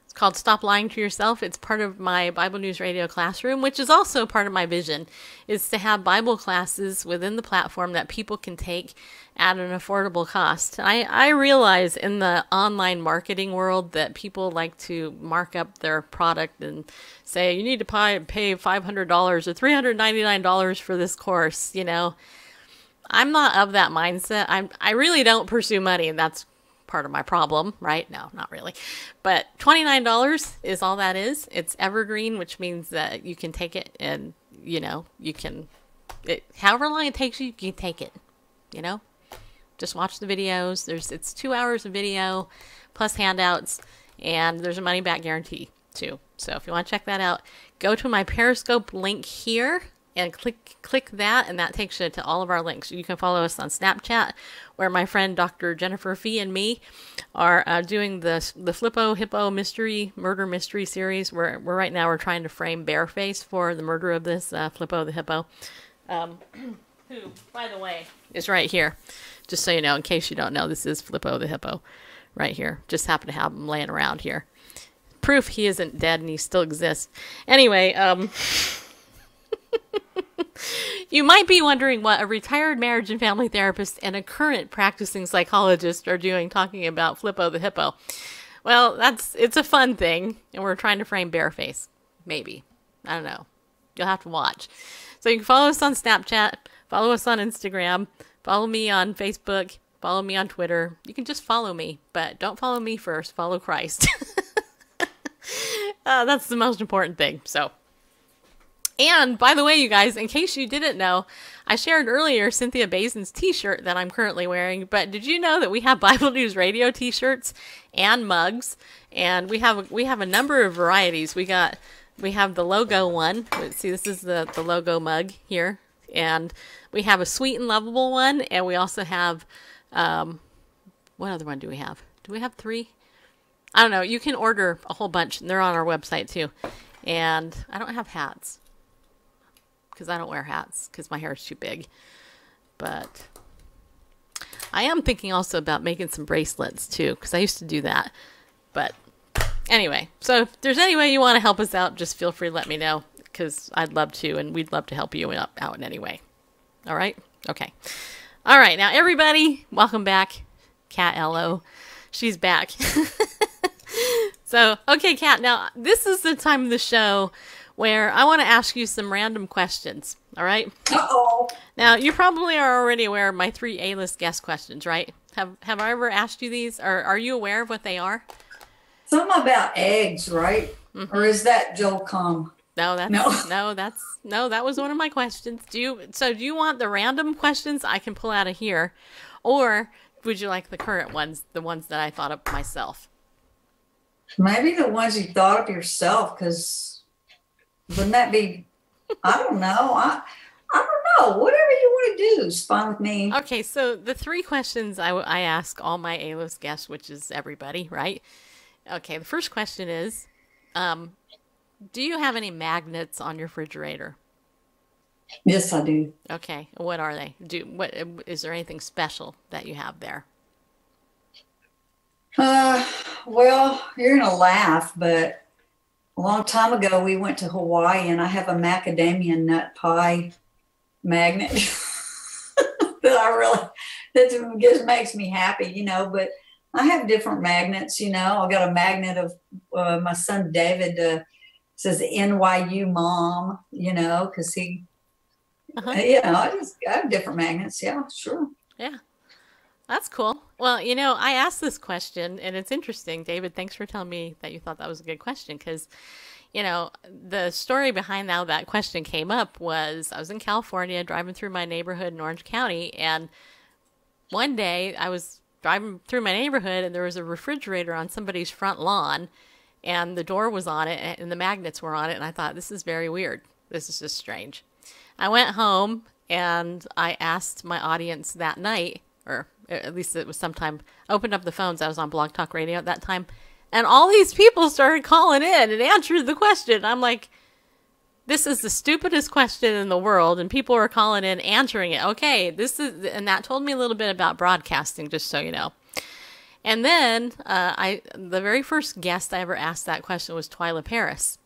It's called Stop Lying to Yourself. It's part of my Bible News Radio classroom, which is also part of my vision, is to have Bible classes within the platform that people can take at an affordable cost. And I realize in the online marketing world that people like to mark up their product and say, you need to pay $500 or $399 for this course. I'm not of that mindset. I really don't pursue money, and that's part of my problem, right? No, not really. But $29 is all that is. It's evergreen, which means that you can take it and, you can, however long it takes you, you can take it, Just watch the videos. It's 2 hours of video plus handouts, and there's a money back guarantee too. So if you want to check that out, go to my Periscope link here and click that, and that takes you to all of our links. You can follow us on Snapchat, where my friend Dr. Jennifer Fee and me are doing the Flippo Hippo murder mystery series. We're right now we're trying to frame Bareface for the murder of this Flippo the Hippo, who, by the way, is right here. Just so you know, in case you don't know, this is Flippo the Hippo right here. Just happen to have him laying around here. Proof he isn't dead and he still exists. Anyway, you might be wondering what a retired marriage and family therapist and a current practicing psychologist are doing talking about Flippo the Hippo. Well, it's a fun thing, and we're trying to frame Bareface. Maybe. I don't know. You'll have to watch. So you can follow us on Snapchat, follow us on Instagram, follow me on Facebook, follow me on Twitter. You can just follow me, but don't follow me first. Follow Christ. That's the most important thing. So. And, by the way, you guys, in case you didn't know, I shared earlier Cynthia Bazin's t-shirt that I'm currently wearing, but did you know that we have Bible News Radio t-shirts and mugs? And we have a number of varieties. We have the logo one. See, this is the logo mug here. And we have a sweet and lovable one, and we also have, what other one do we have? Do we have 3? I don't know. You can order a whole bunch, and they're on our website, too. And I don't have hats, because I don't wear hats because my hair is too big. But I am thinking also about making some bracelets too, because I used to do that. But anyway, so if there's any way you want to help us out, just feel free to let me know, because I'd love to, and we'd love to help you out in any way. All right? Okay. All right. Now, everybody, welcome back. Cat Ello. She's back. So, okay, Cat, now this is the time of the show where I want to ask you some random questions, all right? Uh-oh. Now, you probably are already aware of my 3 A-list guest questions, right? Have I ever asked you these, or are you aware of what they are? Something about eggs, right? Mm-hmm. Or is that Joel Comm? No, that was one of my questions. Do you want the random questions I can pull out of here, or would you like the current ones, the ones that I thought of myself? Maybe the ones you thought of yourself, because wouldn't that be, I don't know. I don't know. Whatever you want to do is fine with me. Okay, so the 3 questions I ask all my A-list guests, which is everybody, right? Okay, the first question is, do you have any magnets on your refrigerator? Yes, I do. Okay, what are they? Is there anything special that you have there? Uh, well, you're going to laugh, but a long time ago we went to Hawaii and I have a macadamia nut pie magnet that that just makes me happy, but I have different magnets, I got a magnet of my son David, says NYU mom, because I have different magnets. Yeah, sure. Yeah. That's cool. Well, I asked this question, and it's interesting. David, thanks for telling me that you thought that was a good question, because, the story behind how that question came up was I was in California driving through my neighborhood in Orange County, and one day I was driving through my neighborhood, and there was a refrigerator on somebody's front lawn, and the door was on it, and the magnets were on it, and I thought, this is very weird. This is just strange. I went home, and I asked my audience that night, or at least it was sometime, I opened up the phones. I was on Blog Talk Radio at that time. And all these people started calling in and answered the question. I'm like, this is the stupidest question in the world. And people are calling in, answering it. Okay, and that told me a little bit about broadcasting, just so you know. And then the very first guest I ever asked that question was Twyla Paris.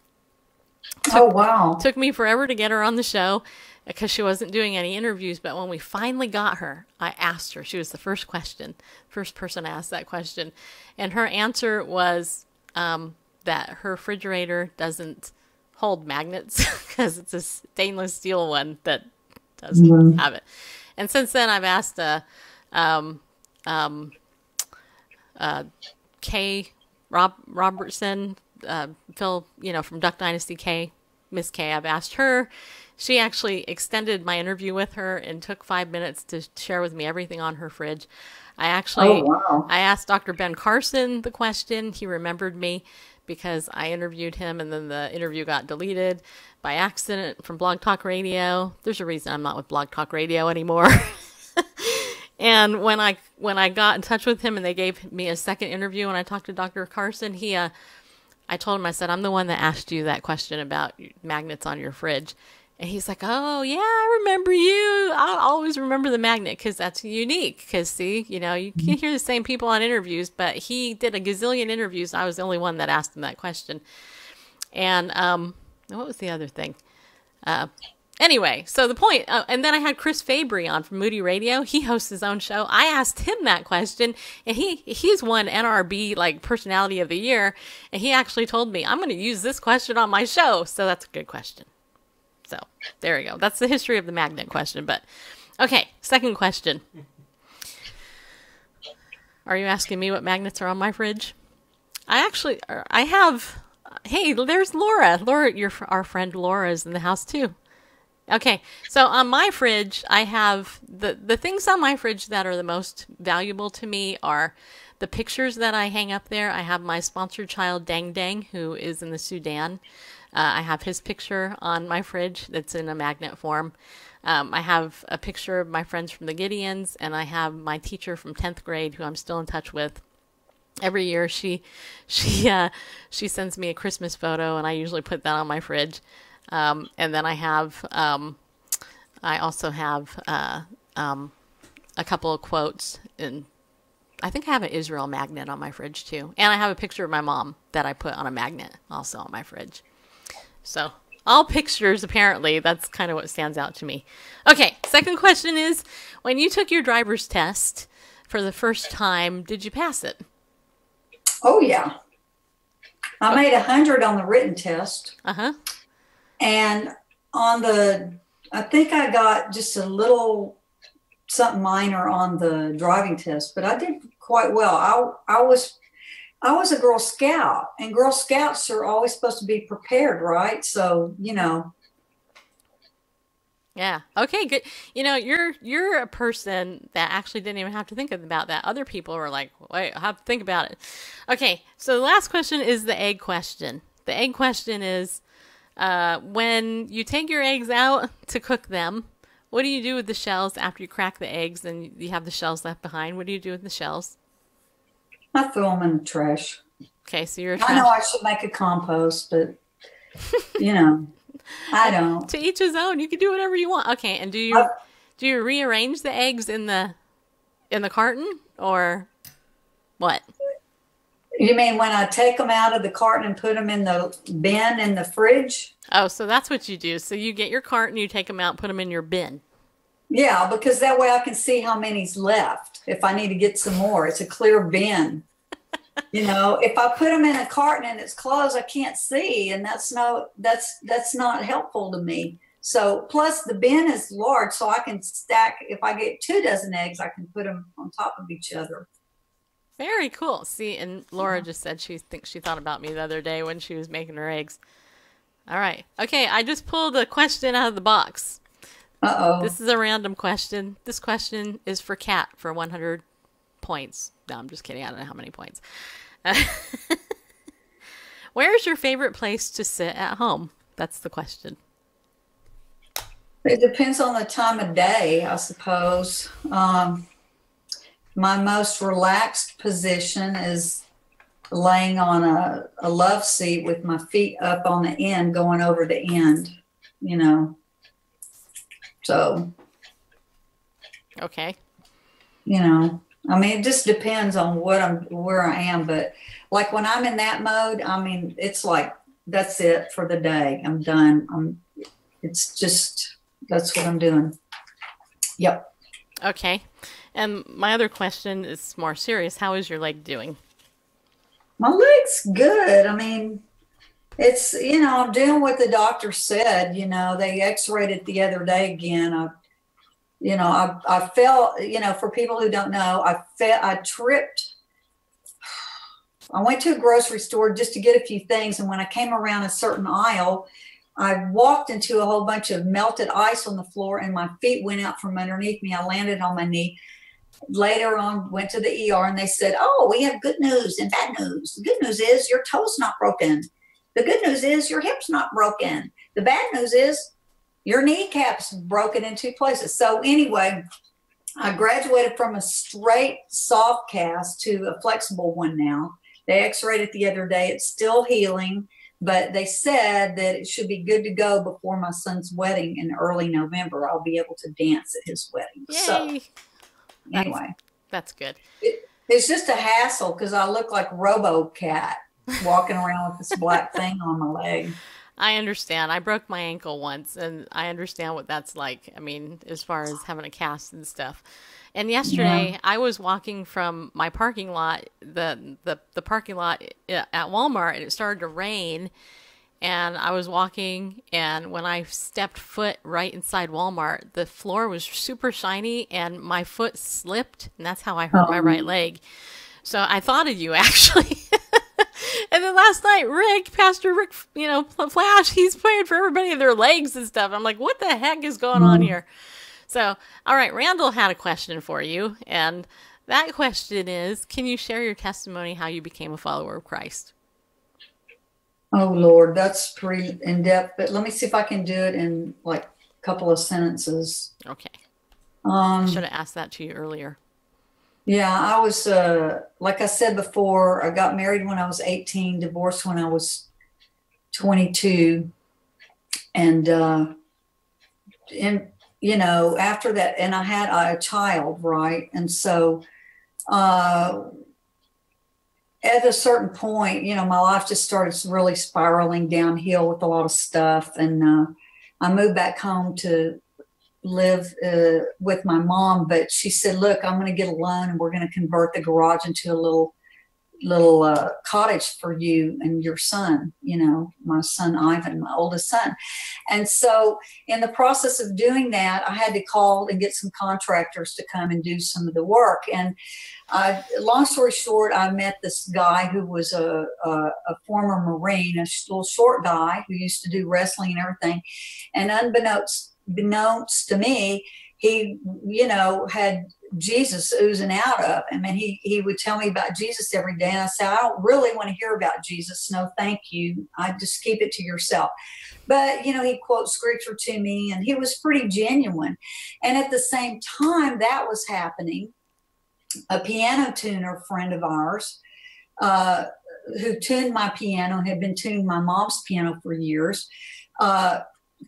Oh, wow. Took me forever to get her on the show, because she wasn't doing any interviews. But when we finally got her, I asked her. She was the first person I asked that question. And her answer was that her refrigerator doesn't hold magnets because it's a stainless steel one that doesn't have it. And since then, I've asked Kay Robertson, Phil, from Duck Dynasty Kay, Miss Kay, I've asked her. She actually extended my interview with her and took 5 minutes to share with me everything on her fridge. I asked Dr. Ben Carson the question. He remembered me because I interviewed him, and then the interview got deleted by accident from Blog Talk Radio. There's a reason I'm not with Blog Talk Radio anymore. And when I got in touch with him and they gave me a second interview and I talked to Dr. Carson, I told him, I said, I'm the one that asked you that question about magnets on your fridge. And he's like, oh, yeah, I remember you. I'll always remember the magnet because that's unique. Because, see, you can hear the same people on interviews, but he did a gazillion interviews. I was the only one that asked him that question. And what was the other thing? Anyway, so the point, and then I had Chris Fabry on from Moody Radio. He hosts his own show. I asked him that question, and he's won NRB Personality of the Year, and he actually told me, I'm going to use this question on my show. So that's a good question. So there we go. That's the history of the magnet question. But okay, second question. Are you asking me what magnets are on my fridge? I have. Hey, there's Laura. Our friend Laura is in the house too. Okay, so on my fridge, I have the things on my fridge that are the most valuable to me are the pictures that I hang up there. I have my sponsored child, Dang Dang, who is in the Sudan. I have his picture on my fridge that's in a magnet form. I have a picture of my friends from the Gideons, and I have my teacher from 10th grade, who I'm still in touch with. Every year, she sends me a Christmas photo, and I usually put that on my fridge. And then I also have a couple of quotes, and I think I have an Israel magnet on my fridge too. And I have a picture of my mom that I put on a magnet also on my fridge. So all pictures, apparently. That's kind of what stands out to me. Okay, second question is, when you took your driver's test for the first time, did you pass it? Oh, yeah. I made 100 on the written test. Uh-huh. And I think I got just a little something minor on the driving test, but I did quite well. I was a Girl Scout, and Girl Scouts are always supposed to be prepared, right? So, Yeah. Okay, good. You're a person that actually didn't even have to think about that. Other people were like, wait, I have to think about it. Okay, so the last question is the egg question. The egg question is, when you take your eggs out to cook them, what do you do with the shells after you crack the eggs and you have the shells left behind? What do you do with the shells? I throw them in the trash. Okay, so you're a trash. I know I should make a compost, but, I don't. To each his own. You can do whatever you want. Okay, and do you rearrange the eggs in the carton or what? You mean when I take them out of the carton and put them in the bin in the fridge? Oh, so that's what you do. So you get your carton, you take them out, put them in your bin. Yeah, because that way I can see how many's left. If I need to get some more, it's a clear bin. You know, if I put them in a carton and it's closed, I can't see, and that's not helpful to me. So plus the bin is large, so I can stack. If I get 2 dozen eggs, I can put them on top of each other. Very cool. See, and Laura just said she thinks she thought about me the other day when she was making her eggs. All right. Okay, I just pulled a question out of the box. Uh-oh. This is a random question. This question is for Kat for 100 points. No, I'm just kidding. I don't know how many points. Where's your favorite place to sit at home? That's the question. It depends on the time of day, I suppose. My most relaxed position is laying on a love seat with my feet up on the end, going over the end, you know. So, okay. You know, I mean, it just depends on where I am. But like when I'm in that mode, I mean, it's like, that's it for the day. I'm done. It's just, that's what I'm doing. Yep. Okay. And my other question is more serious. How is your leg doing? My leg's good. I mean, it's, you know, I'm doing what the doctor said. You know, they x-rayed it the other day again. I fell, you know, for people who don't know, I tripped. I went to a grocery store just to get a few things. And when I came around a certain aisle, I walked into a whole bunch of melted ice on the floor and my feet went out from underneath me. I landed on my knee. Later on, went to the ER and they said, oh, we have good news and bad news. The good news is your toe's not broken. The good news is your hip's not broken. The bad news is your kneecap's broken in 2 places. So anyway, I graduated from a straight soft cast to a flexible one now. They x-rayed it the other day. It's still healing, but they said that it should be good to go before my son's wedding in early November. I'll be able to dance at his wedding. Yay. So anyway. That's good. It's just a hassle because I look like RoboCat walking around with this black thing on my leg. I understand. I broke my ankle once, and I understand what that's like. I mean, as far as having a cast and stuff. And yesterday, I was walking from my parking lot, the parking lot at Walmart, and it started to rain. And I was walking, and when I stepped foot right inside Walmart, the floor was super shiny, and my foot slipped, and that's how I hurt my right leg. So I thought of you, actually. And then last night, Pastor Rick, you know, Flash, he's praying for everybody and their legs and stuff. I'm like, what the heck is going on here? So, all right, Randall had a question for you, and that question is, can you share your testimony how you became a follower of Christ? Oh, Lord, that's pretty in-depth, but let me see if I can do it in like a couple of sentences. Okay. I should have asked that to you earlier. Yeah, I was, like I said before, I got married when I was 18, divorced when I was 22. And you know, after that, and I had a child, right? And so at a certain point, you know, my life just started really spiraling downhill with a lot of stuff. And I moved back home to live with my mom, but she said, look, I'm going to get a loan and we're going to convert the garage into a little cottage for you and your son, you know, my son Ivan, my oldest son. And so in the process of doing that, I had to call and get some contractors to come and do some of the work. And long story short, I met this guy who was a former Marine, a little short guy who used to do wrestling and everything. And unbeknownst to me, he, you know, had Jesus oozing out of him. And he would tell me about Jesus every day. And I said, I don't really want to hear about Jesus. No, thank you. I just keep it to yourself. But, you know, he quotes scripture to me and he was pretty genuine. And at the same time that was happening, a piano tuner friend of ours, who tuned my piano and had been tuning my mom's piano for years,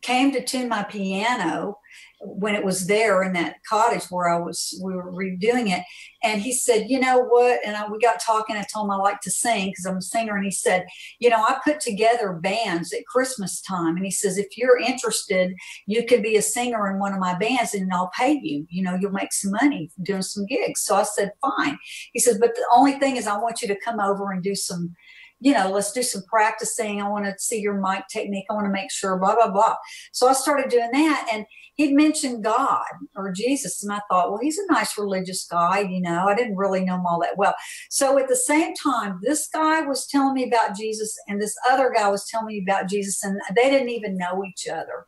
came to tune my piano when it was there in that cottage where we were redoing it. And he said, you know what? And we got talking. I told him I like to sing because I'm a singer. And he said, you know, I put together bands at Christmas time. And he says, if you're interested, you could be a singer in one of my bands and I'll pay you. You know, you'll make some money doing some gigs. So I said, fine. He says, but the only thing is I want you to come over and do some, you know, let's do some practicing. I want to see your mic technique. I want to make sure, blah, blah, blah. So I started doing that. And he'd mentioned God or Jesus. And I thought, well, he's a nice religious guy. You know, I didn't really know him all that well. So at the same time, this guy was telling me about Jesus and this other guy was telling me about Jesus. And they didn't even know each other.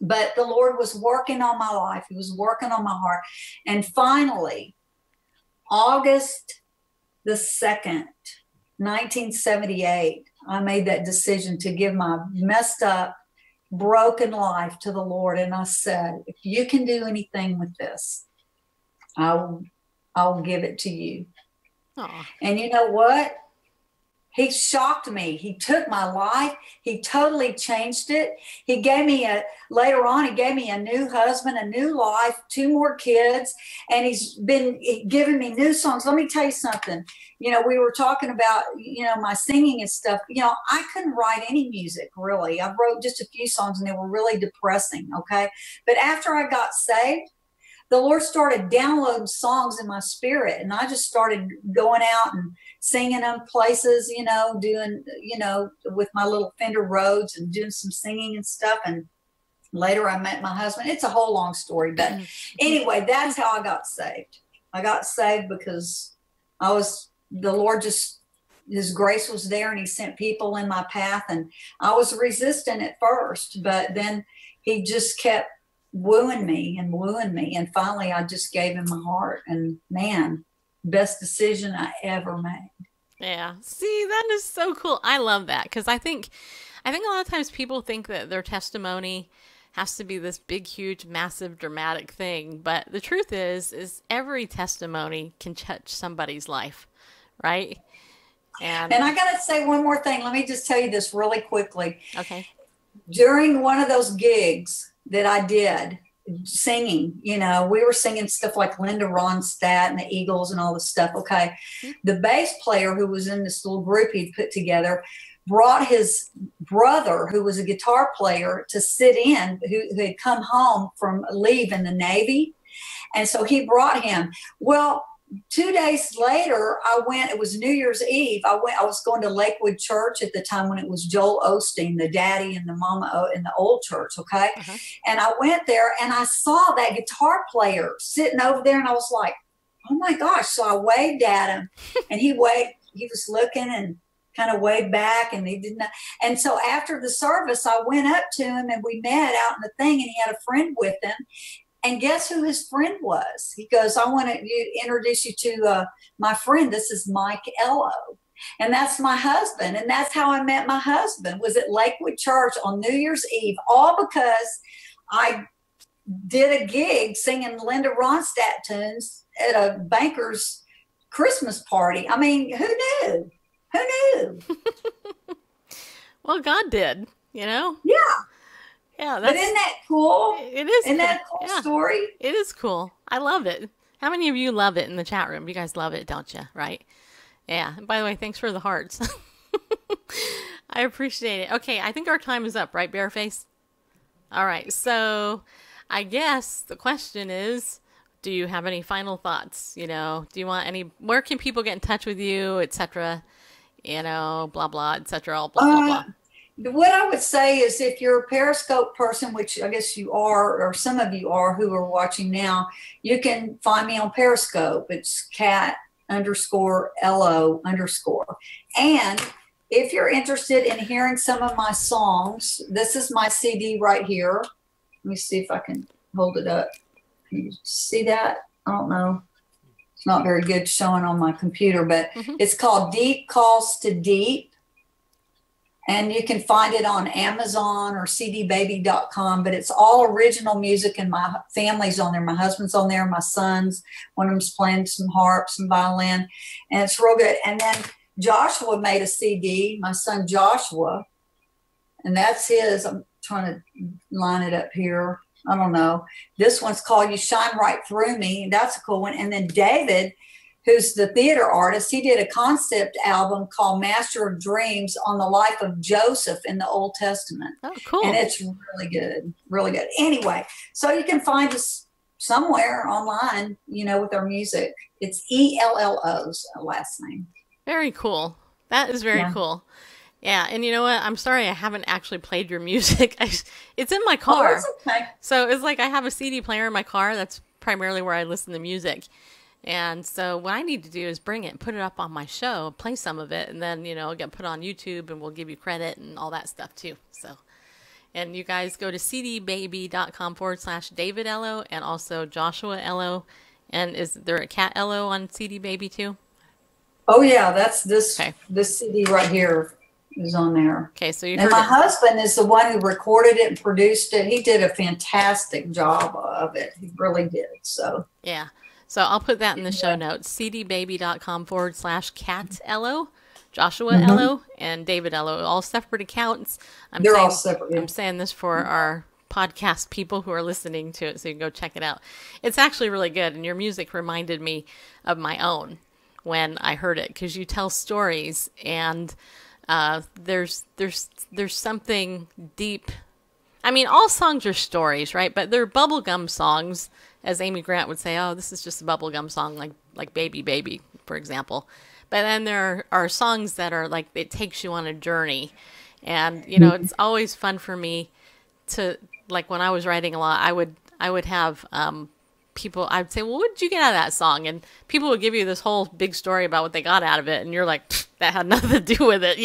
But the Lord was working on my life. He was working on my heart. And finally, August the 2nd, 1978, I made that decision to give my messed up, broken life to the Lord. And I said, if you can do anything with this, I'll give it to you. Aww. And you know what? He shocked me. He took my life. He totally changed it. He gave me later on, he gave me a new husband, a new life, 2 more kids, and he's been giving me new songs. Let me tell you something. You know, we were talking about, you know, my singing and stuff. You know, I couldn't write any music, really. I wrote just a few songs and they were really depressing, okay? But after I got saved, the Lord started downloading songs in my spirit, and I just started going out and singing them places, you know, doing, you know, with my little Fender Rhodes and doing some singing and stuff. And later I met my husband. It's a whole long story, but anyway, that's how I got saved. I got saved because the Lord just, his grace was there and he sent people in my path, and I was resistant at first, but then he just kept wooing me. And finally I just gave him my heart, and man, best decision I ever made. Yeah. See, that is so cool. I love that because I think a lot of times people think that their testimony has to be this big, huge, massive, dramatic thing. But the truth is every testimony can touch somebody's life, right? And I got to say one more thing. Let me just tell you this really quickly. Okay. During one of those gigs that I did singing, you know, we were singing stuff like Linda Ronstadt and the Eagles and all this stuff. Okay. The bass player who was in this little group he'd put together brought his brother, who was a guitar player, to sit in, who had come home from leave in the Navy. And so he brought him. Well, 2 days later, it was New Year's Eve. I was going to Lakewood Church at the time when it was Joel Osteen, the daddy and the mama in the old church. Okay. Uh-huh. And I went there and I saw that guitar player sitting over there and I was like, oh my gosh. So I waved at him and he was looking and kind of waved back and he didn't. And so after the service, I went up to him and we met out in the thing and he had a friend with him. And guess who his friend was? He goes, I want to introduce you to my friend. This is Mike Ello. And that's my husband. And that's how I met my husband, was at Lakewood Church on New Year's Eve, all because I did a gig singing Linda Ronstadt tunes at a banker's Christmas party. I mean, who knew? Who knew? Well, God did, you know? Yeah. Yeah, but isn't that cool? It is. Isn't that a cool story? It is cool. I love it. How many of you love it in the chat room? You guys love it, don't you? Right? Yeah. And by the way, thanks for the hearts. I appreciate it. Okay, I think our time is up, right, Bareface? All right. So I guess the question is, do you have any final thoughts? You know, do you want where can people get in touch with you, etc.? You know, blah, blah, etc., blah, blah, blah. What I would say is if you're a Periscope person, which I guess you are, or some of you are who are watching now, you can find me on Periscope. It's cat_Ello_. And if you're interested in hearing some of my songs, this is my CD right here. Let me see if I can hold it up. Can you see that? I don't know. It's not very good showing on my computer, but it's called Deep Calls to Deep. And you can find it on Amazon or cdbaby.com, but it's all original music and my family's on there. My husband's on there, my sons, one of them's playing some harp, some violin, and it's real good. And then Joshua made a CD, my son Joshua, and that's his. I'm trying to line it up here. I don't know. This one's called You Shine Right Through Me. That's a cool one. And then David, who's the theater artist, he did a concept album called Master of Dreams on the life of Joseph in the Old Testament. Oh, cool. And it's really good, really good. Anyway, so you can find us somewhere online, with our music. It's ELLO's last name. Very cool. That is very cool. Yeah, and you know what? I'm sorry I haven't actually played your music. It's in my car. Oh, that's okay. So it's like I have a CD player in my car. That's primarily where I listen to music. And so what I need to do is bring it, put it up on my show, play some of it, and then, it'll get put on YouTube and we'll give you credit and all that stuff too. So, and you guys go to cdbaby.com/David Ello and also Joshua Ello. And is there a Cat Ello on CD Baby too? Oh yeah, that's this CD right here is on there. Okay, so and my husband is the one who recorded it and produced it. He did a fantastic job of it. He really did. So yeah. So I'll put that in the show notes. cdbaby.com/Cat Ello, Joshua Ello, and David Ello, all separate accounts. They're all separate. I'm saying this for our podcast people who are listening to it, so you can go check it out. It's actually really good, and your music reminded me of my own when I heard it, because you tell stories, and there's something deep. I mean, all songs are stories, right? But they're bubblegum songs, as Amy Grant would say. Oh, this is just a bubblegum song, like Baby Baby, for example. But then there are songs that are like, it takes you on a journey. And, it's always fun for me to, like when I was writing a lot, I would have people, I'd say, well, what did you get out of that song? And people would give you this whole big story about what they got out of it. And you're like, that had nothing to do with it,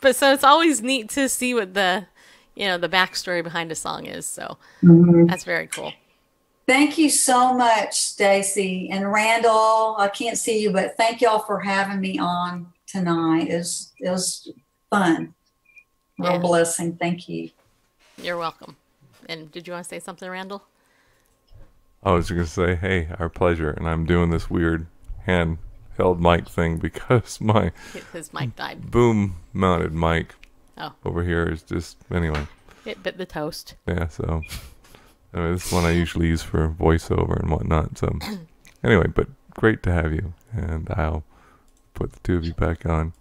But so it's always neat to see what the backstory behind a song is. So that's very cool. Thank you so much, Stacy and Randall. I can't see you, but thank y'all for having me on tonight. It was fun. Real blessing. Thank you. You're welcome. And did you want to say something, Randall? I was going to say, hey, our pleasure. And I'm doing this weird handheld mic thing because his mic died. Boom mounted mic over here is just, anyway. It bit the toast. Yeah, so this is one I usually use for voiceover and whatnot. So anyway, but great to have you. And I'll put the two of you back on.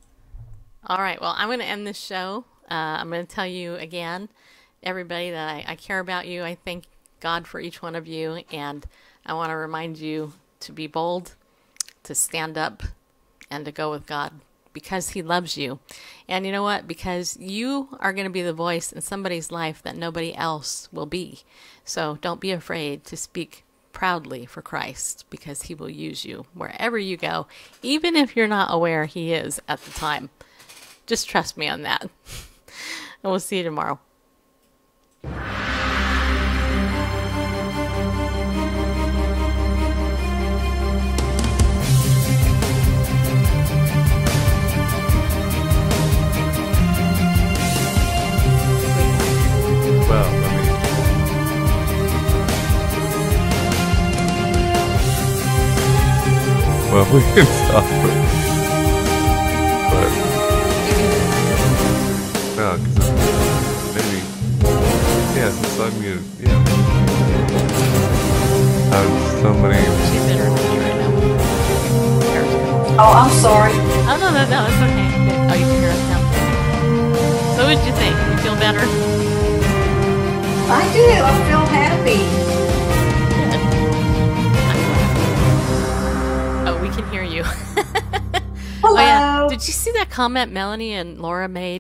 All right. Well, I'm going to end this show. I'm going to tell you again, everybody, that I care about you. I thank God for each one of you. And I want to remind you to be bold, to stand up, and to go with God, because he loves you. And you know what? Because you are going to be the voice in somebody's life that nobody else will be. So don't be afraid to speak proudly for Christ, because he will use you wherever you go, even if you're not aware he is at the time. Just trust me on that. And we'll see you tomorrow. Well, we can stop it. But no, because maybe since I'm muted, somebody. She's interrupting right now. Oh, I'm sorry. Oh no, it's okay. Oh, you can hear us now. So, what did you think? You feel better? I do. I feel happy. We can hear you. Hello. Oh, yeah. Did you see that comment Melanie and Laura made?